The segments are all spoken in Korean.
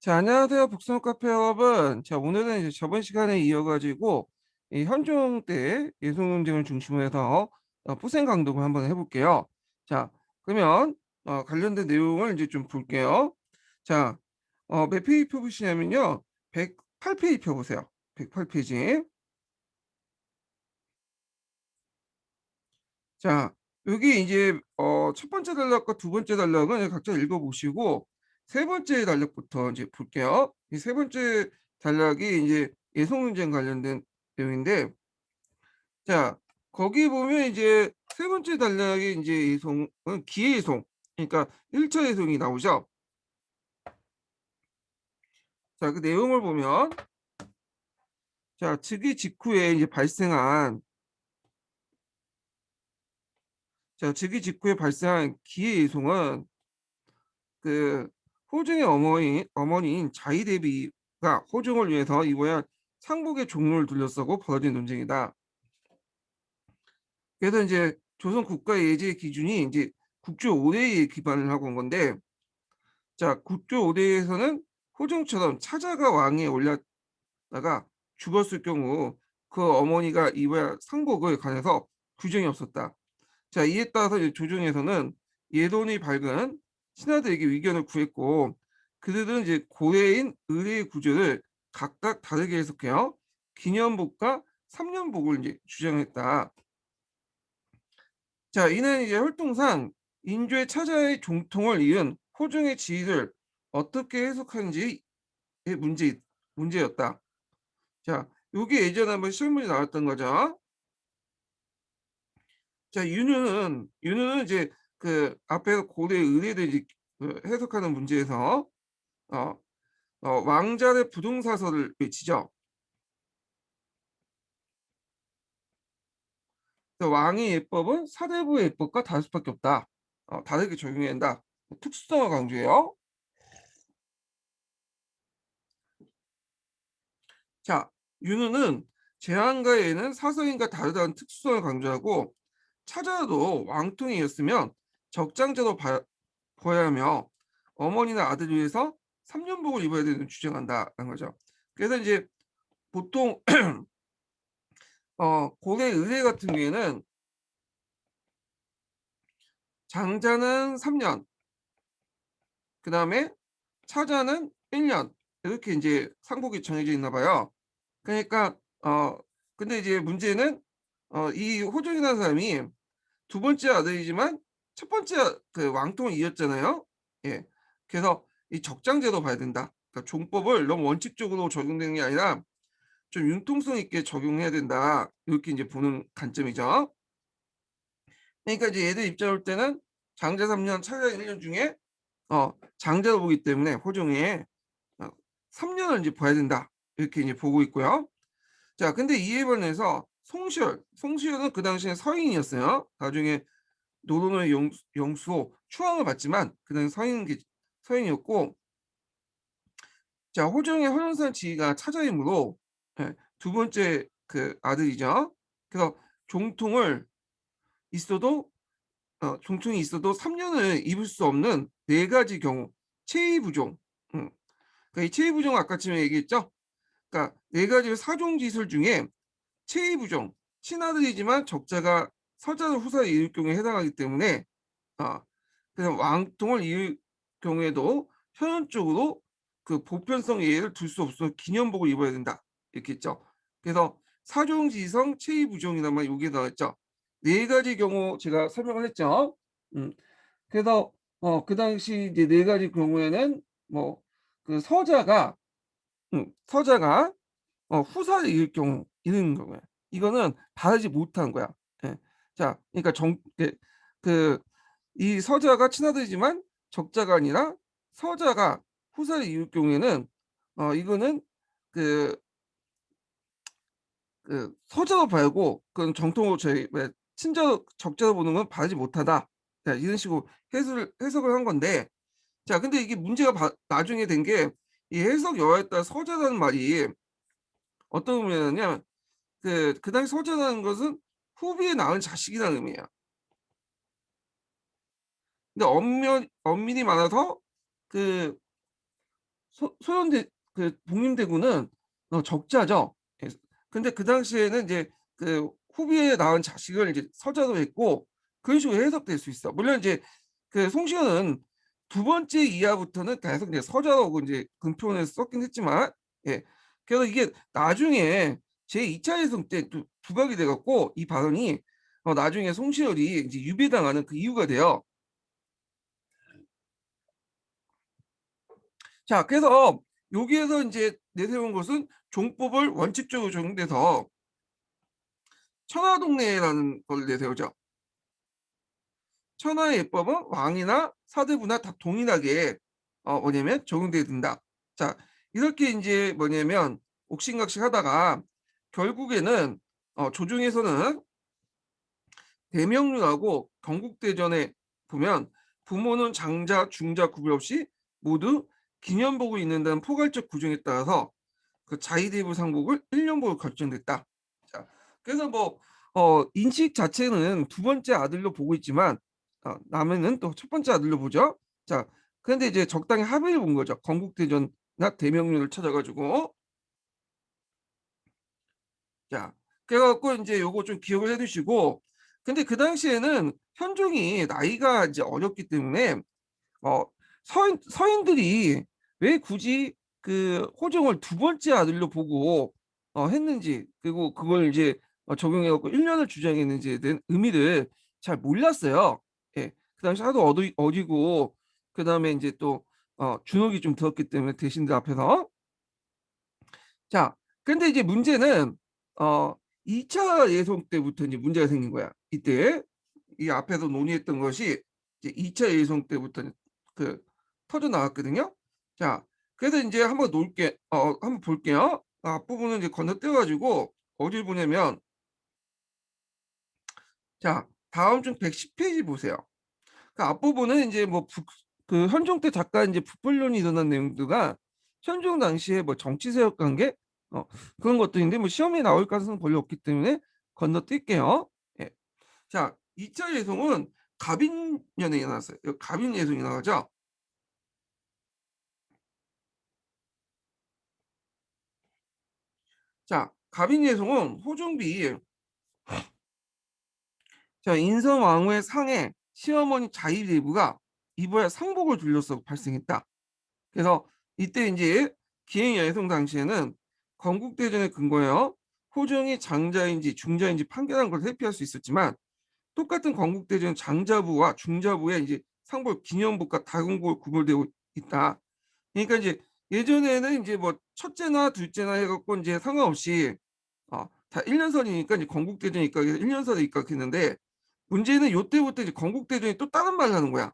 자, 안녕하세요. 북스노 카페 여러분. 자, 오늘은 이제 저번 시간에 이어가지고 이 현종 때 예술 논쟁을 중심으로 해서 포생 강독을 한번 해볼게요. 자, 그러면 관련된 내용을 이제 좀 볼게요. 자, 몇 페이지 펴보시냐면요. 108페이지 펴보세요. 108페이지. 자, 여기 이제 첫 번째 단락과 두 번째 단락은 각자 읽어보시고 세 번째 단락부터 이제 볼게요. 이 세 번째 단락이 이제 예속 논쟁 관련된 내용인데, 자, 거기 보면 이제 세 번째 단락이 이제 예송은 기예송, 그러니까 1차 예송이 나오죠. 자, 그 내용을 보면, 자, 즉위 직후에 이제 발생한, 자, 즉위 직후에 발생한 기예송은 그 호중의 어머니인 자이대비가 호중을 위해서 이거야 상복의 종로를 둘러싸고 벌어진 논쟁이다. 그래서 이제 조선 국가 예제 기준이 이제 국조 5대에 기반을 하고 온 건데, 자, 국조 5대에서는 호중처럼 차자가 왕위에 올랐다가 죽었을 경우 그 어머니가 입어야 상복을 관해서 규정이 없었다. 자, 이에 따라서 이제 조정에서는 예돈이 밝은 신하들에게 의견을 구했고, 그들은 이제 고래인 의례의 구조를 각각 다르게 해석해요. 기년복과 삼년복을 이제 주장했다. 자, 이는 이제 활동상 인조의 차자의 종통을 이은 호중의 지위를 어떻게 해석하는지의 문제였다. 자, 요게 예전에 한번 시험 문제 나왔던 거죠. 자, 윤유는 이제 그 앞에서 고대 의례들 이제 그 해석하는 문제에서 어, 왕자의 부동사설을 외치죠. 그래서 왕의 예법은 사대부의 예법과 다를 수밖에 없다. 다르게 적용해야 한다. 특수성을 강조해요. 자, 윤우는 제왕과 예는 사서인과 다르다는 특수성을 강조하고 차자도 왕통이었으면 적장자로 보아야 하며 어머니나 아들 위해서 3년복을 입어야 되는 주장한다는 거죠. 그래서 이제 보통 고대 의례 같은 경우에는 장자는 3년, 그 다음에 차자는 1년 이렇게 이제 상복이 정해져 있나 봐요. 그러니까 근데 이제 문제는 이 호종이라는 사람이 두 번째 아들이지만 첫 번째 그 왕통을 이었잖아요. 예. 그래서 이 적장제도 봐야 된다. 그러니까 종법을 너무 원칙적으로 적용되는 게 아니라 좀 융통성 있게 적용해야 된다. 이렇게 이제 보는 관점이죠. 그러니까 이제 얘들 입장 올 때는 장자 3년, 차자 1년 중에 장자로 보기 때문에 호종에 3년을 이제 봐야 된다. 이렇게 이제 보고 있고요. 자, 근데 이에 반해서 송시열은 그 당시에 서인이었어요. 나중에 노론의 영수로 추앙을 받지만 그는 서인이었고, 자, 호정의 허연산 지위가 차자이므로 두 번째 그 아들이죠. 그래서 종통을 있어도 종통이 있어도 3년을 입을 수 없는 네 가지 경우 체위부종. 그러니까 이 체위부종 아까 전에 얘기했죠. 그러니까 네 가지 사종지술 중에 체위부종, 친아들이지만 적자가 서자를 후사를 이을 경우에 해당하기 때문에 그래서 왕통을 이을 경우에도 현현적으로 그 보편성 예를 둘 수 없어 기념복을 입어야 된다 이렇게 했죠. 그래서 사종지성 체위부종이란 말 여기에 나왔죠. 네 가지 경우 제가 설명을 했죠. 그래서 그 당시 이제 네 가지 경우에는 뭐 그 서자가 후사를 이을 경우 이런 경우에 이거는 바르지 못한 거야. 예. 자, 그러니까 그 이 서자가 친아들이지만 적자가 아니라 서자가 후사를 이을 경우에는 이거는 그, 그 서자로 봐야고 그건 정통으로 저희 왜 친자 적자로 보는 건 바르지 못하다. 자, 이런 식으로 해석을 한 건데, 자, 근데 이게 문제가 나중에 된 게 이 해석 여하에 따라 서자라는 말이 어떤 의미냐면 그 당시 서자라는 것은 후비에 낳은 자식이라는 의미예요. 근데 엄밀히 말해서 그 소현대 그 복림대군은 적자죠. 예. 근데 그 당시에는 이제 그 후비에 낳은 자식을 이제 서자로 했고 그런 식으로 해석될 수 있어. 물론 이제 그 송시현은 두 번째 이하부터는 계속 이제 서자라고 이제 근표문에서 썼긴 했지만 예. 그래서 이게 나중에 제2차 예성 때 또 부각이 돼 갖고 이 발언이 나중에 송시열이 이제 유배당하는 그 이유가 돼요. 자, 그래서 여기에서 이제 내세운 것은 종법을 원칙적으로 적용돼서 천하동례라는 걸 내세우죠. 천하의 예법은 왕이나 사대부나 다 동일하게 뭐냐면 적용돼야 된다. 자, 이렇게 이제 뭐냐면 옥신각신 하다가 결국에는 조중에서는 대명륜하고 건국대전에 보면 부모는 장자, 중자 구별 없이 모두 기년복을 입는다는 포괄적 규정에 따라서 그 자의대부 상복을 1년복으로 결정됐다. 자, 그래서 뭐 인식 자체는 두 번째 아들로 보고 있지만 남해는 또 첫 번째 아들로 보죠. 자, 그런데 이제 적당히 합의를 본 거죠. 건국대전이나 대명령을 찾아가지고 자, 그래갖고 이제 요거 좀 기억을 해두시고 근데 그 당시에는 현종이 나이가 이제 어렸기 때문에 어 서인들이 왜 굳이 그 호종을 두 번째 아들로 보고 했는지 그리고 그걸 이제 적용해 갖고 1년을 주장했는지에 대한 의미를 잘 몰랐어요. 예. 그 당시 하도 어리고 그다음에 이제 또 주눅이 좀 들었기 때문에 대신들 앞에서 자, 근데 이제 문제는 어 2차 예송 때부터 이제 문제가 생긴 거야. 이때 이 앞에서 논의했던 것이 이제 2차 예송 때부터 그 터져 나왔거든요. 자, 그래서 이제 한번 놓을게, 한번 볼게요. 앞부분은 이제 건너뛰어 가지고 어딜 보냐면, 자, 다음 중 110페이지 보세요. 그 앞부분은 이제 뭐 그 현종 때 작가 이제 북불론이 일어난 내용들과 현종 당시에 뭐 정치 세력 관계 그런 것들인데 뭐 시험에 나올 가능성은 별로 없기 때문에 건너뛸게요. 예. 자, 2차 예송은 갑인년에 일어났어요. 갑인 예송이 나가죠. 자, 갑인 예송은 호중비 자 인성 왕후의 상에 시어머니 자의대부가 이보야 상복을 둘러서 발생했다. 그래서 이때 이제 기행 예송 당시에는 건국대전에 근거해요. 호종이 장자인지 중자인지 판결한 걸 회피할 수 있었지만 똑같은 건국대전 장자부와 중자부의 이제 상복 기념복과 다공복을 구별되고 있다. 그러니까 이제 예전에는 이제 뭐 첫째나 둘째나 해갖고 이제 상관없이 다 1년설이니까 이제 건국대전이 입각해서 1년설에 입각했는데 문제는 요때부터 이제 건국대전이 또 다른 말을 하는 거야.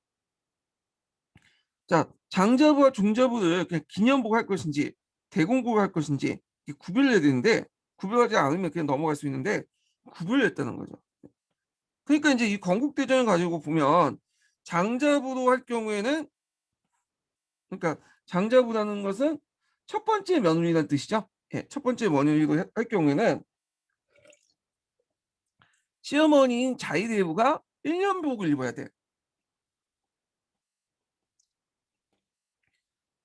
자, 장자부와 중자부를 그냥 기념복 할 것인지 대공복 할 것인지 구별해야 되는데 구별하지 않으면 그냥 넘어갈 수 있는데 구별했다는 거죠. 그러니까 이제 이 건국대전을 가지고 보면 장자부로 할 경우에는 그러니까 장자부라는 것은 첫 번째 며느리라는 뜻이죠. 예, 첫 번째 며느리로 할 경우에는 시어머니인 자의대부가 1년복을 입어야 돼.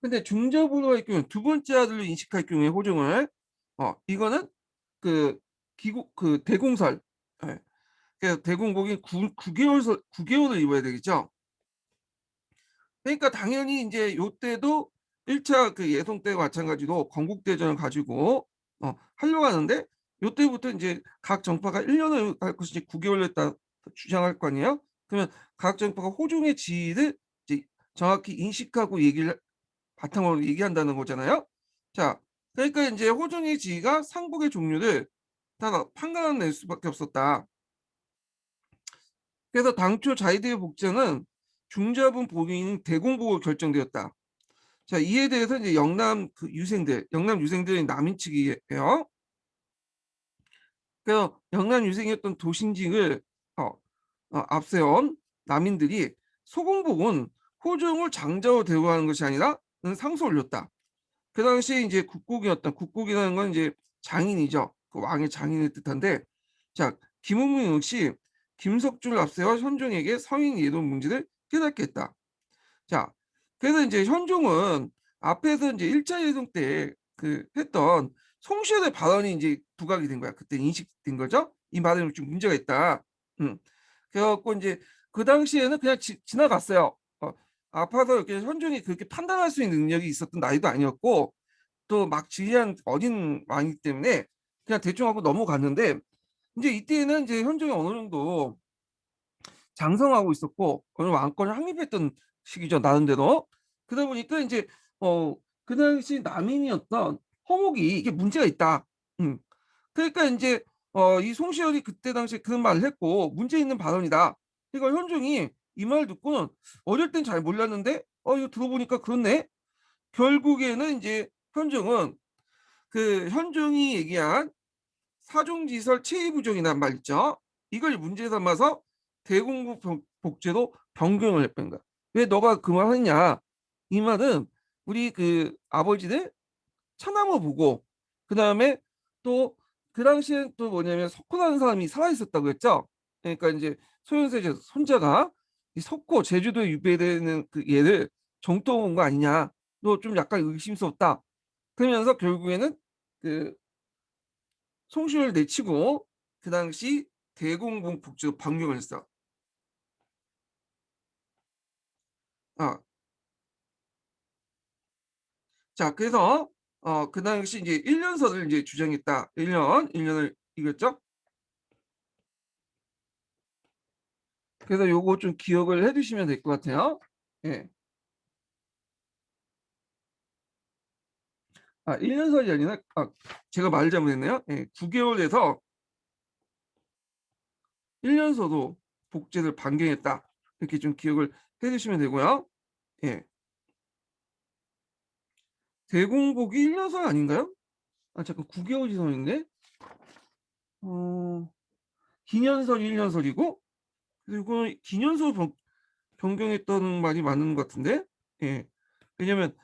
근데 중자부로 할 경우 두 번째 아들로 인식할 경우에 호정을 이거는 그 기국 그 대공설 예. 그래서 대공복이 9개월을 입어야 되겠죠. 그러니까 당연히 이제 요때도 1차 그 예송 때와 마찬가지로 건국대전을 가지고 하려고 하는데 요때부터 이제 각 정파가 1년을 할 것인지 9개월을 했다 주장할 거 아니에요. 그러면 각 정파가 호종의 지위를 이제 정확히 인식하고 얘기를 바탕으로 얘기한다는 거잖아요. 자, 그러니까 이제 호종의 지위가 상복의 종류를 다 판단낼 수밖에 없었다. 그래서 당초 자이드의 복제는 중자분 본인 대공복으로 결정되었다. 자, 이에 대해서 이제 영남 유생들이 남인 측이에요. 그래서 영남 유생이었던 도신직을 어, 앞세운 남인들이 소공복은 호종을 장자로 대우하는 것이 아니라 상소 올렸다. 그 당시에 이제 국국이라는 건 이제 장인이죠. 그 왕의 장인을 뜻한데, 자, 김은무 역시 김석줄 앞세와 현종에게 서인 예도 문제를 깨닫게 했다. 자, 그래서 이제 현종은 앞에서 이제 1차 예송 때 그 했던 송시현의 발언이 이제 부각이 된 거야. 그때 인식된 거죠. 이 발언이 좀 문제가 있다. 음. 그래갖고 이제 그 당시에는 그냥 지나갔어요. 아파서 이렇게 현종이 그렇게 판단할 수 있는 능력이 있었던 나이도 아니었고 또 막 지휘한 어린 왕이기 때문에 그냥 대충 하고 넘어갔는데 이제 이때는 이제 현종이 어느 정도 장성하고 있었고 어느 왕권을 확립했던 시기죠 나름대로. 그러다 보니까 이제 어 그 당시 남인이었던 허목이 이게 문제가 있다. 음. 그러니까 이제 이 송시열이 그때 당시에 그런 말을 했고 문제 있는 발언이다. 그러니까 현종이 이 말 듣고는 어릴 땐 잘 몰랐는데 이거 들어보니까 그렇네. 결국에는 이제 현종은 그 현종이 얘기한 사종지설 체의부정이란 말 있죠. 이걸 문제 삼아서 대공부 복제로 변경을 했던 거야. 왜 너가 그 말 했냐? 이 말은 우리 그 아버지를 차남을 보고 그 다음에 또 그 당시엔 또 뭐냐면 석호라는 사람이 살아 있었다고 했죠. 그러니까 이제 소현세 손자가 이 석호 제주도에 유배되는 그 얘를 정토 온 거 아니냐. 너 좀 약간 의심스럽다. 그러면서 결국에는 그 송시를 내치고 그 당시 대공공 복지로 변경을 했어. 아, 자 그래서 그 당시 이제 1년설을 이제 주장했다. 1년을 이겼죠. 그래서 요거 좀 기억을 해두시면 될 것 같아요. 예. 1년설이 아니라 제가 말 잘못했네요. 예, 9개월에서 1년서도 복제를 변경했다. 이렇게 좀 기억을 해두시면 되고요. 예. 대공복이 1년설 아닌가요? 잠깐 9개월 지선인데 기년설이 1년설이고 그리고 기년설 변경했다는 말이 맞는 것 같은데 예. 왜냐면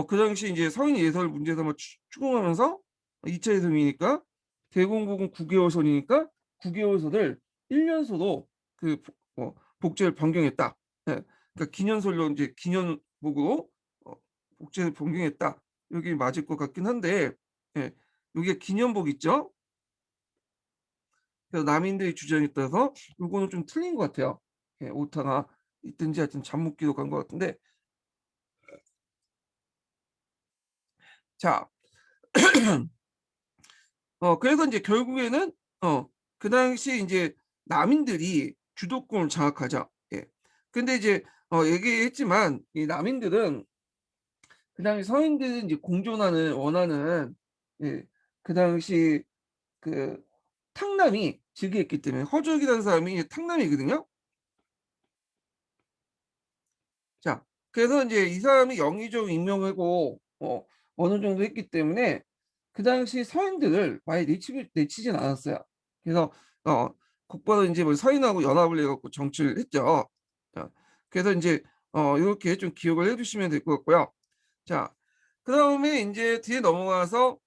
그 당시 이제 서인 예설 문제 삼아 추궁하면서 2차 예설이니까 대공복은 9개월선이니까 9개월선을 1년서로 그 복제를 변경했다. 예. 그러니까 기년설로 이제 기년복으로 복제를 변경했다. 여기 맞을 것 같긴 한데 예. 여기에 기년복 있죠? 그래서 남인들의 주장에 따라서 요거는 좀 틀린 것 같아요. 예, 오타가 있든지 하여튼 잘못 기록한 것 같은데 자 그래서 이제 결국에는 그 당시 이제 남인들이 주도권을 장악하죠. 예. 근데 이제 얘기했지만 이 남인들은 그 당시 서인들은 이제 공존하는 원하는 예, 그 당시 그 탕남이 즉위했기 때문에 허족이라는 사람이 탕남이거든요. 자, 그래서 이제 이 사람이 영의정 임명하고 어느 정도 했기 때문에 그 당시 서인들을 많이 내치진 않았어요. 그래서 어, 곧바로 이제 뭐 서인하고 연합을 해갖고 정치를 했죠. 자, 그래서 이제 이렇게 좀 기억을 해두시면 될 것 같고요. 자, 그 다음에 이제 뒤에 넘어가서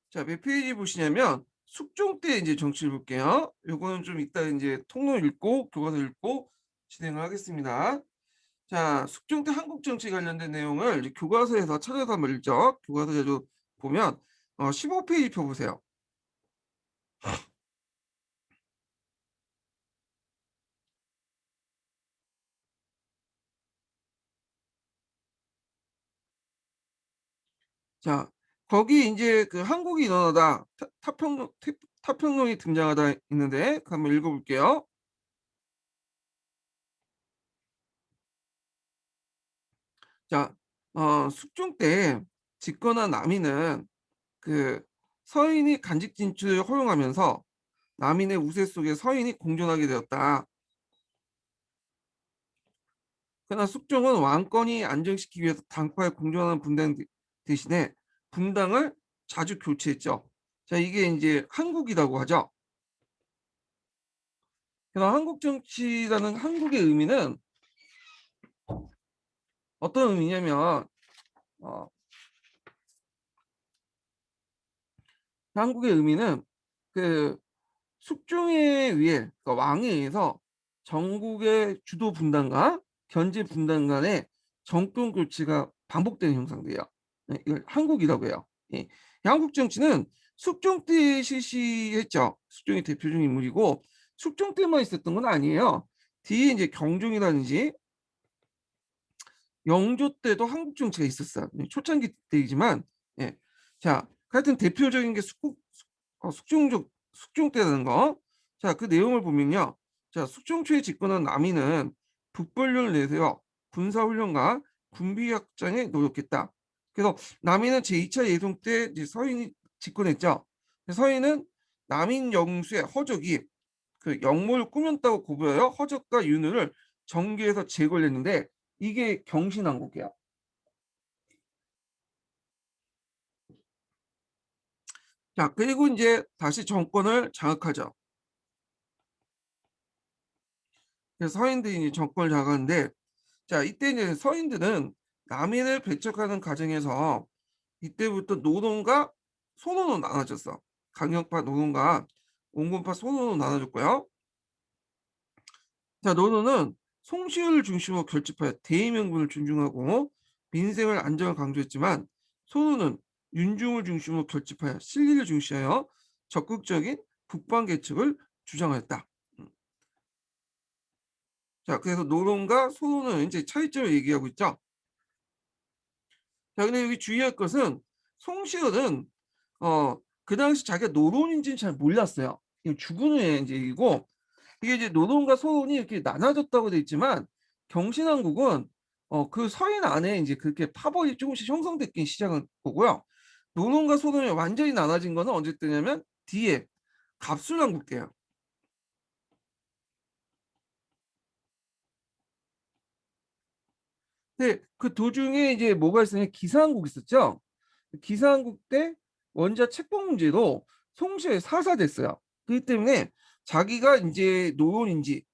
자, 몇 페이지 보시냐면 숙종 때 이제 정치를 볼게요. 요거는 좀 이따 이제 통론 읽고 교과서 읽고 진행을 하겠습니다. 자, 숙종 때 한국 정치 관련된 내용을 이제 교과서에서 찾아서 한번 읽죠. 교과서 자료 보면 15페이지 펴 보세요. 자, 거기 이제 그 한국이 일어나다 타평론이 등장하다 있는데 한번 읽어볼게요. 자, 숙종 때 집권한 남인은 그 서인이 간직 진출을 허용하면서 남인의 우세 속에 서인이 공존하게 되었다. 그러나 숙종은 왕권이 안정시키기 위해서 당파에 공존하는 분당 대신에 분당을 자주 교체했죠. 자, 이게 이제 한국이라고 하죠. 그래서 한국 정치라는 한국의 의미는 어떤 의미냐면 어, 한국의 의미는 그 숙종에 의해 그러니까 왕에 의해서 전국의 주도 분당과 견제 분단 간의 정권 교체가 반복되는 형상들이에요. 네, 이걸 한국이라고 해요. 예. 한국 정치는 숙종 때 실시했죠. 숙종이 대표적인 인물이고 숙종 때만 있었던 건 아니에요. 뒤에 이제 경종이라든지 영조 때도 한국 정치가 있었어요. 초창기 때이지만 예. 자, 하여튼 대표적인 게 숙종 때라는 거. 자, 그 내용을 보면요. 자, 숙종 초에 집권한 남이는 북벌료를 내세워 군사훈련과 군비확장에 노력했다. 그래서 남이는 제2차 예종 때 이제 서인이 집권했죠. 서인은 남인 영수의 허적이 그 영모를 꾸몄다고 고보하여 허적과 윤후를 정계에서 제거를 했는데 이게 경신왕국이야. 자, 그리고 이제 다시 정권을 장악하죠. 그래서 서인들이 이제 정권을 장악하는데, 자, 이때 이제 서인들은 남인을 배척하는 과정에서 이때부터 노론과 소론으로 나눠졌어. 강경파 노론과 온건파 소론으로 나눠졌고요. 자, 노론은 송시효를 중심으로 결집하여 대의명분을 존중하고 민생을 안정을 강조했지만 소론은 윤중을 중심으로 결집하여 실리를 중시하여 적극적인 북방 개척을 주장하였다. 자, 그래서 노론과 소론은 이제 차이점을 얘기하고 있죠. 자, 근데 여기 주의할 것은 송시효는 그 당시 자기가 노론인지는 잘 몰랐어요. 이거 죽은 후에 이제 이고 이게 이제 노론과 소론이 이렇게 나눠졌다고 돼 있지만 경신왕국은 그 서인 안에 이제 그렇게 파벌이 조금씩 형성됐기 시작한 거고요. 노론과 소론이 완전히 나눠진 거는 언제 때냐면 뒤에 갑술왕국 때요. 근데 그 도중에 이제 뭐가 있었냐 기사왕국 있었죠. 기사한국 때 원자 책봉 문제로 송시효에 사사됐어요. 그렇기 때문에 자기가 이제 노론인지는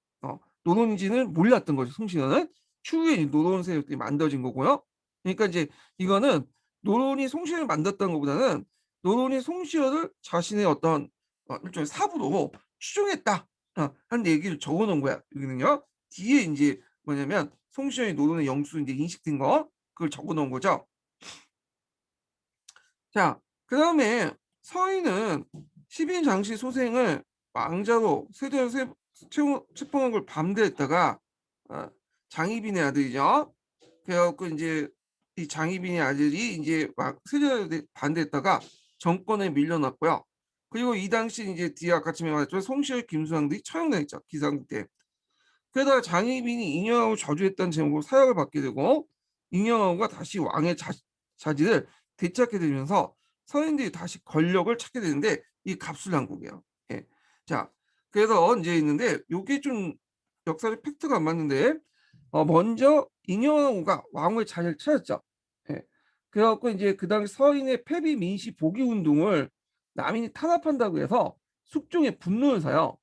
몰랐던 거죠. 송시효는 추후에 노론 세력들이 만들어진 거고요. 그러니까 이제 이거는 노론이 송시효를 만들었다는 것보다는 노론이 송시효를 자신의 어떤 일종의 사부로 추종했다 하는 얘기를 적어놓은 거야. 여기는요. 뒤에 이제 뭐냐면 송시효의 노론의 영수 이제 인식된 거 그걸 적어놓은 거죠. 자, 그 다음에 서인은 10인 장씨 소생을 왕자로 세대로 체포한 걸 반대했다가 어, 장희빈의 아들이죠. 그래갖고 이제 이 장희빈의 아들이 이제 막 세대로 반대했다가 정권에 밀려났고요. 그리고 이 당시 이제 뒤에 아까 처음에 말했지만 송시열, 김수왕 등이 처형당했죠. 기상국 때. 그러다가 장희빈이 인형하고 저주했다는 제목으로 사형을 받게 되고 인형하고가 다시 왕의 자질을 되찾게 되면서 서인들이 다시 권력을 찾게 되는데 이 갑술왕국이에요. 예. 자, 그래서 이제 있는데 이게 좀 역사적 팩트가 안 맞는데 먼저 인형하고가 왕의 자리를 찾았죠. 예. 그래갖고 이제 그 당시 서인의 패비 민시 복위 운동을 남인이 탄압한다고 해서 숙종의 분노를 사요.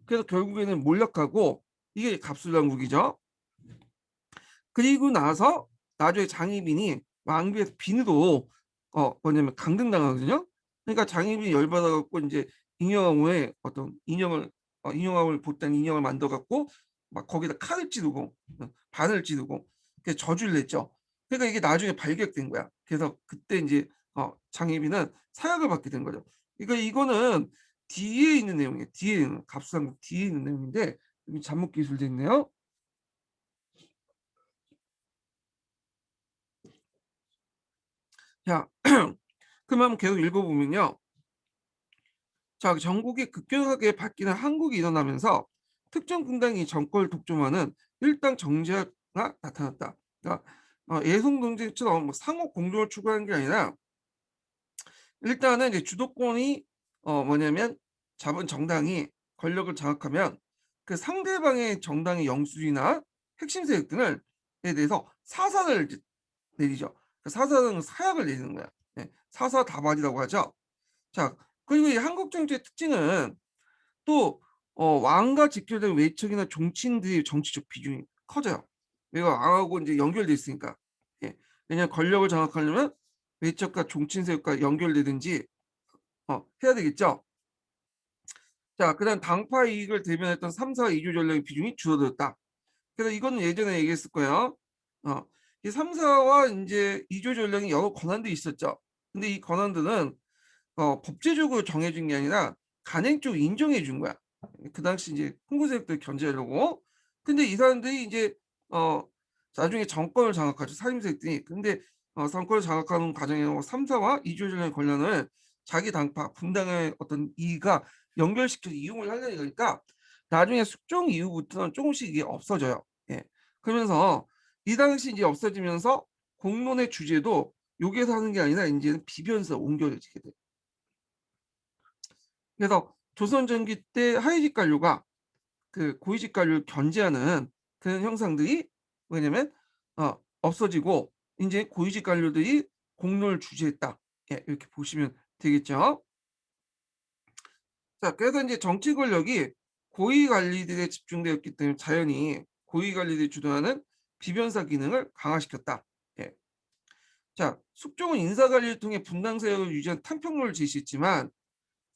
그래서 결국에는 몰락하고 이게 갑술왕국이죠. 그리고 나서 나중에 장희빈이 왕비에서 비누로 뭐냐면 강등당하거든요. 그러니까 장희빈이 열받아갖고 이제 인형왕후의 어떤 인형왕후를 보단 인형을 만들어갖고 막 거기다 칼을 찌르고 바늘 찌르고 그 저주를 냈죠. 그러니까 이게 나중에 발격된 거야. 그래서 그때 이제 장희빈은 사약을 받게 된 거죠. 그러니까 이거는 뒤에 있는 내용이에요. 뒤에 있는 갑술왕국 뒤에 있는 내용인데 여기 잠목 기술도 있네요. 자, 그럼 계속 읽어보면요. 자, 전국이 급격하게 바뀌는 한국이 일어나면서 특정 분당이 정권을 독점하는 일당 정제가 나타났다. 그러니까 예성 논쟁처럼 뭐 상호 공존을 추구하는 게 아니라 일단은 이제 주도권이 뭐냐면 잡은 정당이 권력을 장악하면 그 상대방의 정당의 영수이나 핵심 세력들에 대해서 사사를 내리죠. 그 사사는 사약을 내리는 거야. 네, 사사다발이라고 하죠. 자, 그리고 이 한국 정치의 특징은 또 왕과 직결된 외척이나 종친들의 정치적 비중이 커져요. 왜가 왕하고 이제 연결돼 있으니까. 예. 왜냐하면 권력을 장악하려면 외척과 종친 세력과 연결되든지 해야 되겠죠. 자, 그다음 당파 이익을 대변했던 3사 이주 전략의 비중이 줄어들었다. 그래서 이거는 예전에 얘기했을 거예요. 어, 이 3사와 인제 이조 전령이 여러 권한들이 있었죠. 근데 이 권한들은 법제적으로 정해진 게 아니라 간행적으로 인정해 준 거야. 그 당시 이제 흥부 세력들 견제하려고. 근데 이 사람들이 이제 어 나중에 정권을 장악하죠, 살림 세력들이. 근데 정권을 장악하는 과정에 3사와 이조 전령의 권한을 자기 당파 분당의 어떤 이익과 연결시켜서 이용을 하려는 거니까 나중에 숙종 이후부터는 조금씩 이게 없어져요. 예. 그러면서 이 당시 이제 없어지면서 공론의 주제도 여기에서 하는 게 아니라 인제는 비변사로 옮겨지게 돼요. 그래서 조선 전기 때 하위직 관료가 그 고위직 관료를 견제하는 그런 형상들이 뭐냐면 없어지고 인제 고위직 관료들이 공론을 주재했다. 예, 이렇게 보시면 되겠죠. 자, 그래서 인제 정치 권력이 고위 관리들에 집중되었기 때문에 자연히 고위 관리들이 주도하는 비변사 기능을 강화시켰다. 예. 자, 숙종은 인사 관리를 통해 분당 세력을 유지한 탐평로를 제시했지만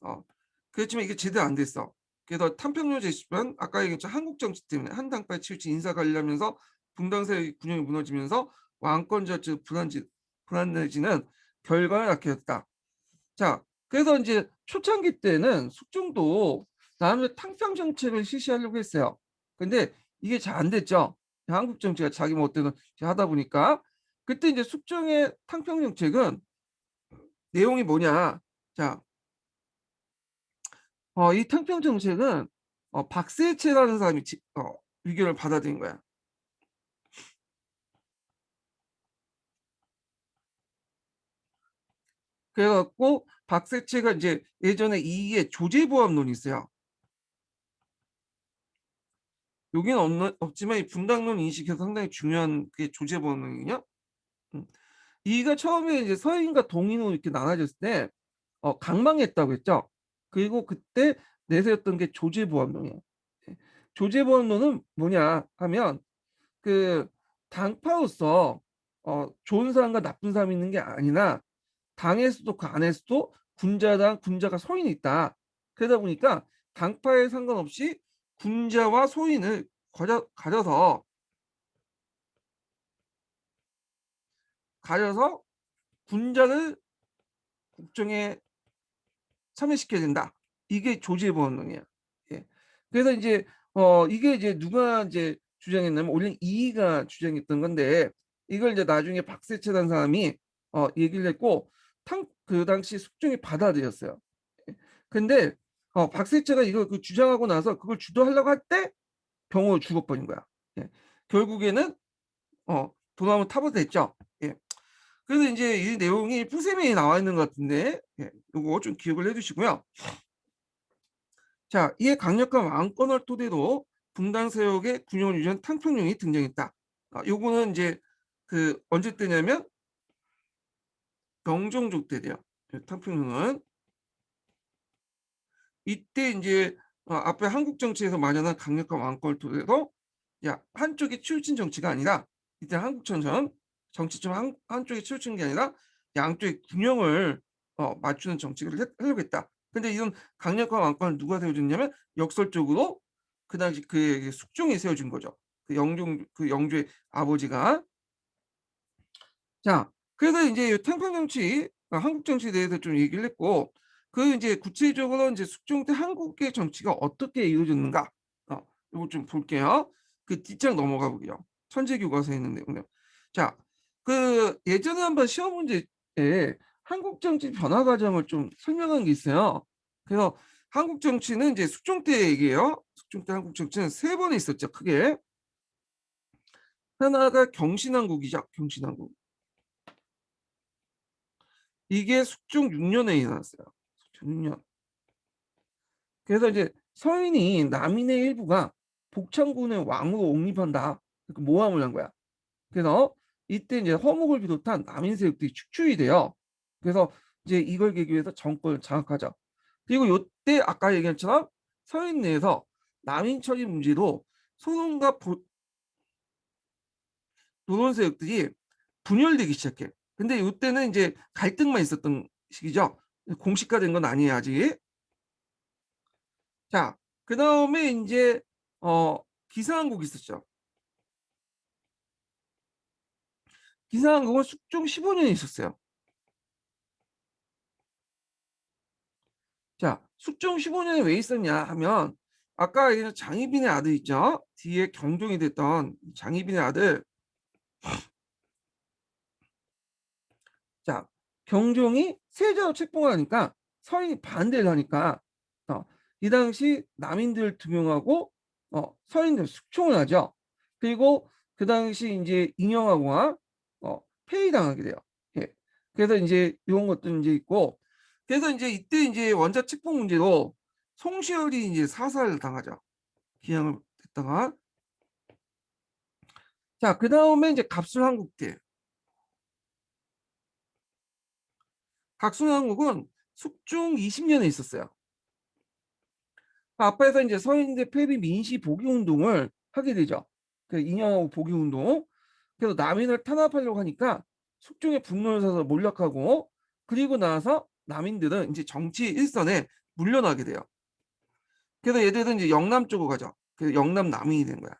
어 그렇지만 이게 제대로 안 됐어. 그래서 탐평로 제시한 아까 얘기했죠. 한국 정치 때문에 한 당파에 치우친 인사 관리하면서 분당 세력의 균형이 무너지면서 왕권 자체가 불안해지는 결과를 낳게 됐다. 자, 그래서 인제 초창기 때는 숙종도 나름대로 탕평 정책을 실시하려고 했어요. 근데 이게 잘 안 됐죠. 한국 정치가 자기 멋대로 하다 보니까. 그때 인제 숙종의 탕평 정책은 내용이 뭐냐. 자, 이 탕평 정책은 박세채라는 사람이 의견을 받아들인 거야. 그래 갖고 박세채가 이제 예전에 이게 조제보암론이 있어요. 여기는 없지만 이 분당론 인식에서 상당히 중요한 그게 조제보암론이거든요. 음. 이가 처음에 이제 서인과 동인으로 이렇게 나눠졌을 때 강망했다고 했죠. 그리고 그때 내세웠던 게 조제보암론이에요. 예. 조제보암론은 뭐냐 하면 그 당파로서 좋은 사람과 나쁜 사람이 있는 게 아니라 당에서도 그 안에서도 군자당, 군자가 소인이 있다. 그러다 보니까 당파에 상관없이 군자와 소인을 가려서 군자를 국정에 참여시켜야 된다. 이게 조지의 법원론이야. 예. 그래서 인제 이게 이제 누가 이제 주장했냐면 원래 이이가 주장했던 건데 이걸 이제 나중에 박세채라는 사람이 얘기를 했고 그 당시 숙종이 받아들였어요. 예. 근데 박세채가 이걸 주장하고 나서 그걸 주도하려고 할 때 병으로 죽어버린 거야. 예. 결국에는 도남을 타버렸죠. 예. 그래서 인제 이 내용이 푸세미에 나와 있는 것 같은데 예, 요거 좀 기억을 해 두시고요. 자, 이에 강력한 왕권을 토대로 분당 세력의 균형을 유지한 탕평령이 등장했다. 요거는 이제 언제 때냐면 영종조 때 돼요. 탕평령은. 이때 인제 앞에 한국 정치에서 만연한 강력한 왕권을 토대로 한쪽에 치우친 정치가 아니라 이때 한국처럼 정치처럼 한쪽에 치우친 게 아니라 양쪽의 균형을 맞추는 정책을 하려고 했다. 근데 이런 강력한 왕권을 누가 세워줬냐면 역설적으로 그 당시 그의 숙종이 세워준 거죠. 영조의 아버지가. 자, 그래서 인제 탕평 정치 한국 정치에 대해서 좀 얘기를 했고 인제 구체적으로 인제 숙종 때 한국의 정치가 어떻게 이루어졌는가 요거 좀 볼게요. 그 뒷장 넘어가 보게요. 천재교과서에 있는 내용이요. 자, 예전에 한번 시험 문제에 한국 정치 변화 과정을 좀 설명한 게 있어요. 그래서 한국 정치는 이제 숙종 때 얘기예요. 숙종 때 한국 정치는 3번 있었죠, 크게. 하나가 경신왕국이죠, 경신왕국. 이게 숙종 6년에 일어났어요. 숙종 6년. 그래서 이제 서인이 남인의 일부가 복창군의 왕으로 옹립한다. 그 모함을 한 거야. 그래서 이때 이제 허목을 비롯한 남인 세력들이 축출이 돼요. 그래서 이제 이걸 계기로 해서 정권을 장악하죠. 그리고 요때 아까 얘기한 것처럼 서인 내에서 남인 처리 문제로 소론과 노론 세력들이 분열되기 시작해. 근데 요때는 이제 갈등만 있었던 시기죠. 공식화된 건 아니에요, 아직. 자, 그다음에 인제 어 기사한국이 있었죠. 기상항공은 숙종 15년이 있었어요. 자, 숙종 15년이 왜 있었냐 하면 아까 얘기한 장희빈의 아들 있죠? 뒤에 경종이 됐던 장희빈의 아들. 자, 경종이 세자로 책봉을 하니까 서인이 반대를 하니까 어, 이 당시 남인들 2명하고 서인들 숙청을 하죠. 그리고 그 당시 이제 인영하고가 폐위당하게 돼요. 예. 그래서 이제 이런 것도 이제 있고, 그래서 이제 이때 이제 원자 책봉 문제로 송시열이 이제 사살을 당하죠. 기양을 했다가. 자, 그 다음에 이제 갑술한국대. 각순한국은 숙종 20년에 있었어요. 앞에서 이제 서인대 폐비 민시 복위 운동을 하게 되죠. 그 인영하고 복위 운동. 그래서 남인을 탄압하려고 하니까 숙종의 분노를 사서 몰락하고, 그리고 나서 남인들은 이제 정치 일선에 물러나게 돼요. 그래서 얘들은 이제 영남 쪽으로 가죠. 그래서 영남 남인이 된 거야.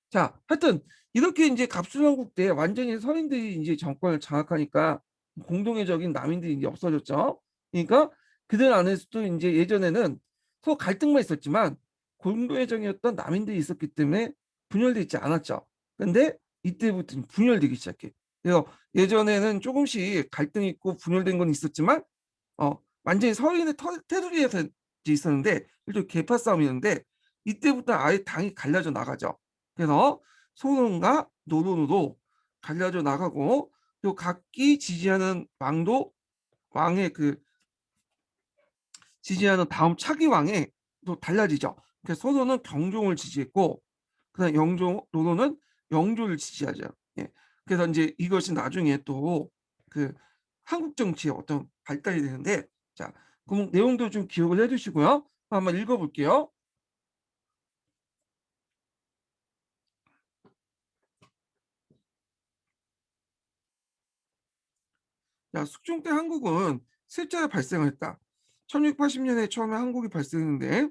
자, 하여튼 이렇게 이제 갑순왕국 때 완전히 서인들이 이제 정권을 장악하니까 공동의적인 남인들이 이제 없어졌죠. 그러니까 그들 안에서도 이제 예전에는 서로 갈등만 있었지만 공동의적이었던 남인들이 있었기 때문에 분열되어 있지 않았죠. 근데 이때부터 분열되기 시작해. 그래서 예전에는 조금씩 갈등 있고 분열된 건 있었지만 완전히 서인의 테두리에서 있었는데 일종 계파 싸움이었는데 이때부터 아예 당이 갈라져 나가죠. 그래서 소론과 노론으로 갈라져 나가고 또 각기 지지하는 왕도 왕의 그 지지하는 다음 차기 왕에 또 달라지죠. 그래서 소론은 경종을 지지했고 그다음 노론은 영조를 지지하죠. 예. 그래서 이제 이것이 나중에 또 그 한국 정치의 어떤 발달이 되는데 자, 그럼 내용도 좀 기억을 해두시고요. 한번 읽어볼게요. 자, 숙종 때 한국은 실제로 발생을 했다. 1680년에 처음에 한국이 발생했는데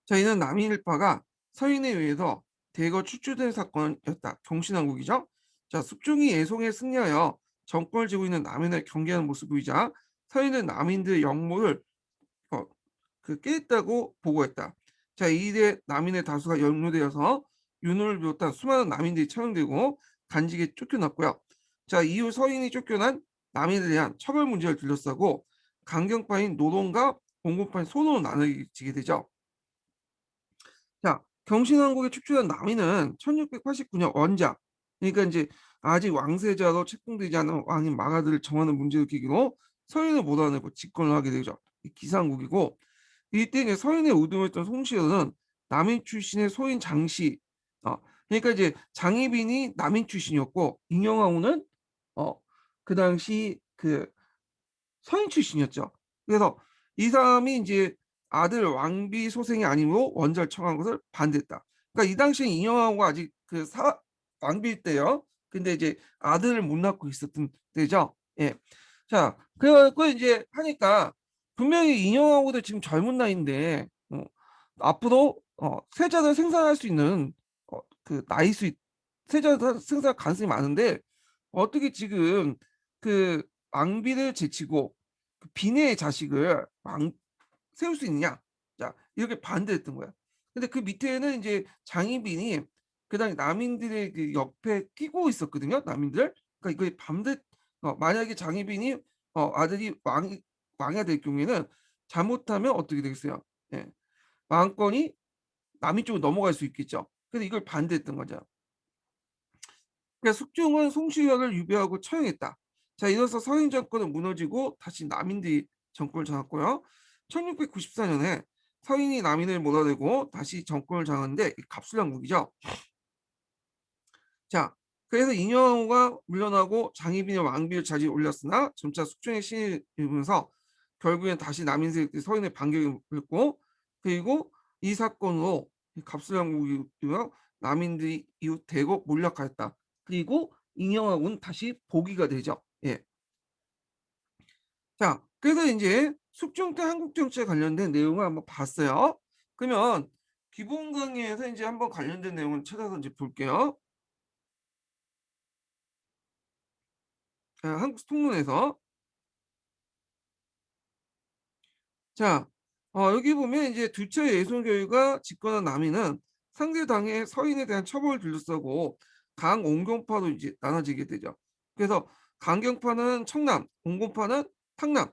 자, 이는 남인일파가 서인에 의해서 대거 추출된 사건이었다. 경신한국이죠. 자, 숙종이 예송에 승리하여 정권을 쥐고 있는 남인을 경계하는 모습을 보이자 서인은 남인들의 역모를 어, 깼다고 보고했다. 자, 이에 남인의 다수가 연루되어서 윤호를 비롯한 수많은 남인들이 처형되고 간직에 쫓겨났고요. 자, 이후 서인이 쫓겨난 남인에 대한 처벌 문제를 둘러싸고 강경파인 노동과 공공파인 소노로 나눠지게 되죠. 자, 경신왕국에 축출한 남인은 1689년 원자, 그러니까 이제 아직 왕세자로 책봉되지 않은 왕인 마가들을 정하는 문제를 계기로 서인을 몰아내고 집권을 하게 되죠. 기상국이고 이때 이제 서인의 우두했던 송시열은 남인 출신의 소인 장씨, 그러니까 이제 장희빈이 남인 출신이었고 인영하우는 어, 그 당시 그 서인 출신이었죠. 그래서 이 사람이 이제 아들 왕비 소생이 아니므로 원자를 청한 것을 반대했다. 그러니까 이 당시에 인영하우가 아직 그 왕비일 때요. 근데 이제 아들을 못 낳고 있었던 때죠. 예. 자, 그래갖고 이제 하니까 분명히 인형하고도 지금 젊은 나이인데 앞으로 세자를 생산할 수 있는 그 나이 세자를 생산할 가능성이 많은데 어떻게 지금 그 왕비를 제치고 그 비내의 자식을 세울 수 있느냐? 자, 이렇게 반대했던 거야. 근데 그 밑에는 이제 장희빈이 그다음에 남인들의 그 옆에 끼고 있었거든요. 남인들. 그러니까 이거 만약에 장희빈이 아들이 왕이 될 경우에는 잘못하면 어떻게 되겠어요? 예. 왕권이 남인 쪽으로 넘어갈 수 있겠죠. 그래서 이걸 반대했던 거죠. 그러니까 숙종은 송시혁을 유배하고 처형했다. 자, 이로써 서인 정권은 무너지고 다시 남인들이 정권을 장악고요. 1694년에 서인이 남인을 몰아내고 다시 정권을 장악하는데 갑술량국이죠. 자, 그래서 인여왕후가 물러나고 장희빈의 왕비를 자리에 올렸으나 점차 숙종의 신이 일면서 결국엔 다시 남인세력들이 서인의 반격을 했고 그리고 이 사건으로 갑술량국이며 남인들이 이후 대거 몰락하였다. 그리고 인여왕후는 다시 복위가 되죠. 예. 자, 그래서 이제 숙종 때 한국 정치에 관련된 내용을 한번 봤어요. 그러면 기본 강의에서 이제 한번 관련된 내용을 찾아서 이제 볼게요. 한국 통론에서. 자, 여기 보면 이제 두 차의 예손 교회가 집권한 남이는 상대 당의 서인에 대한 처벌을 둘러싸고 강옹경파로 이제 나눠지게 되죠. 그래서 강경파는 청남, 온건파는 탕남.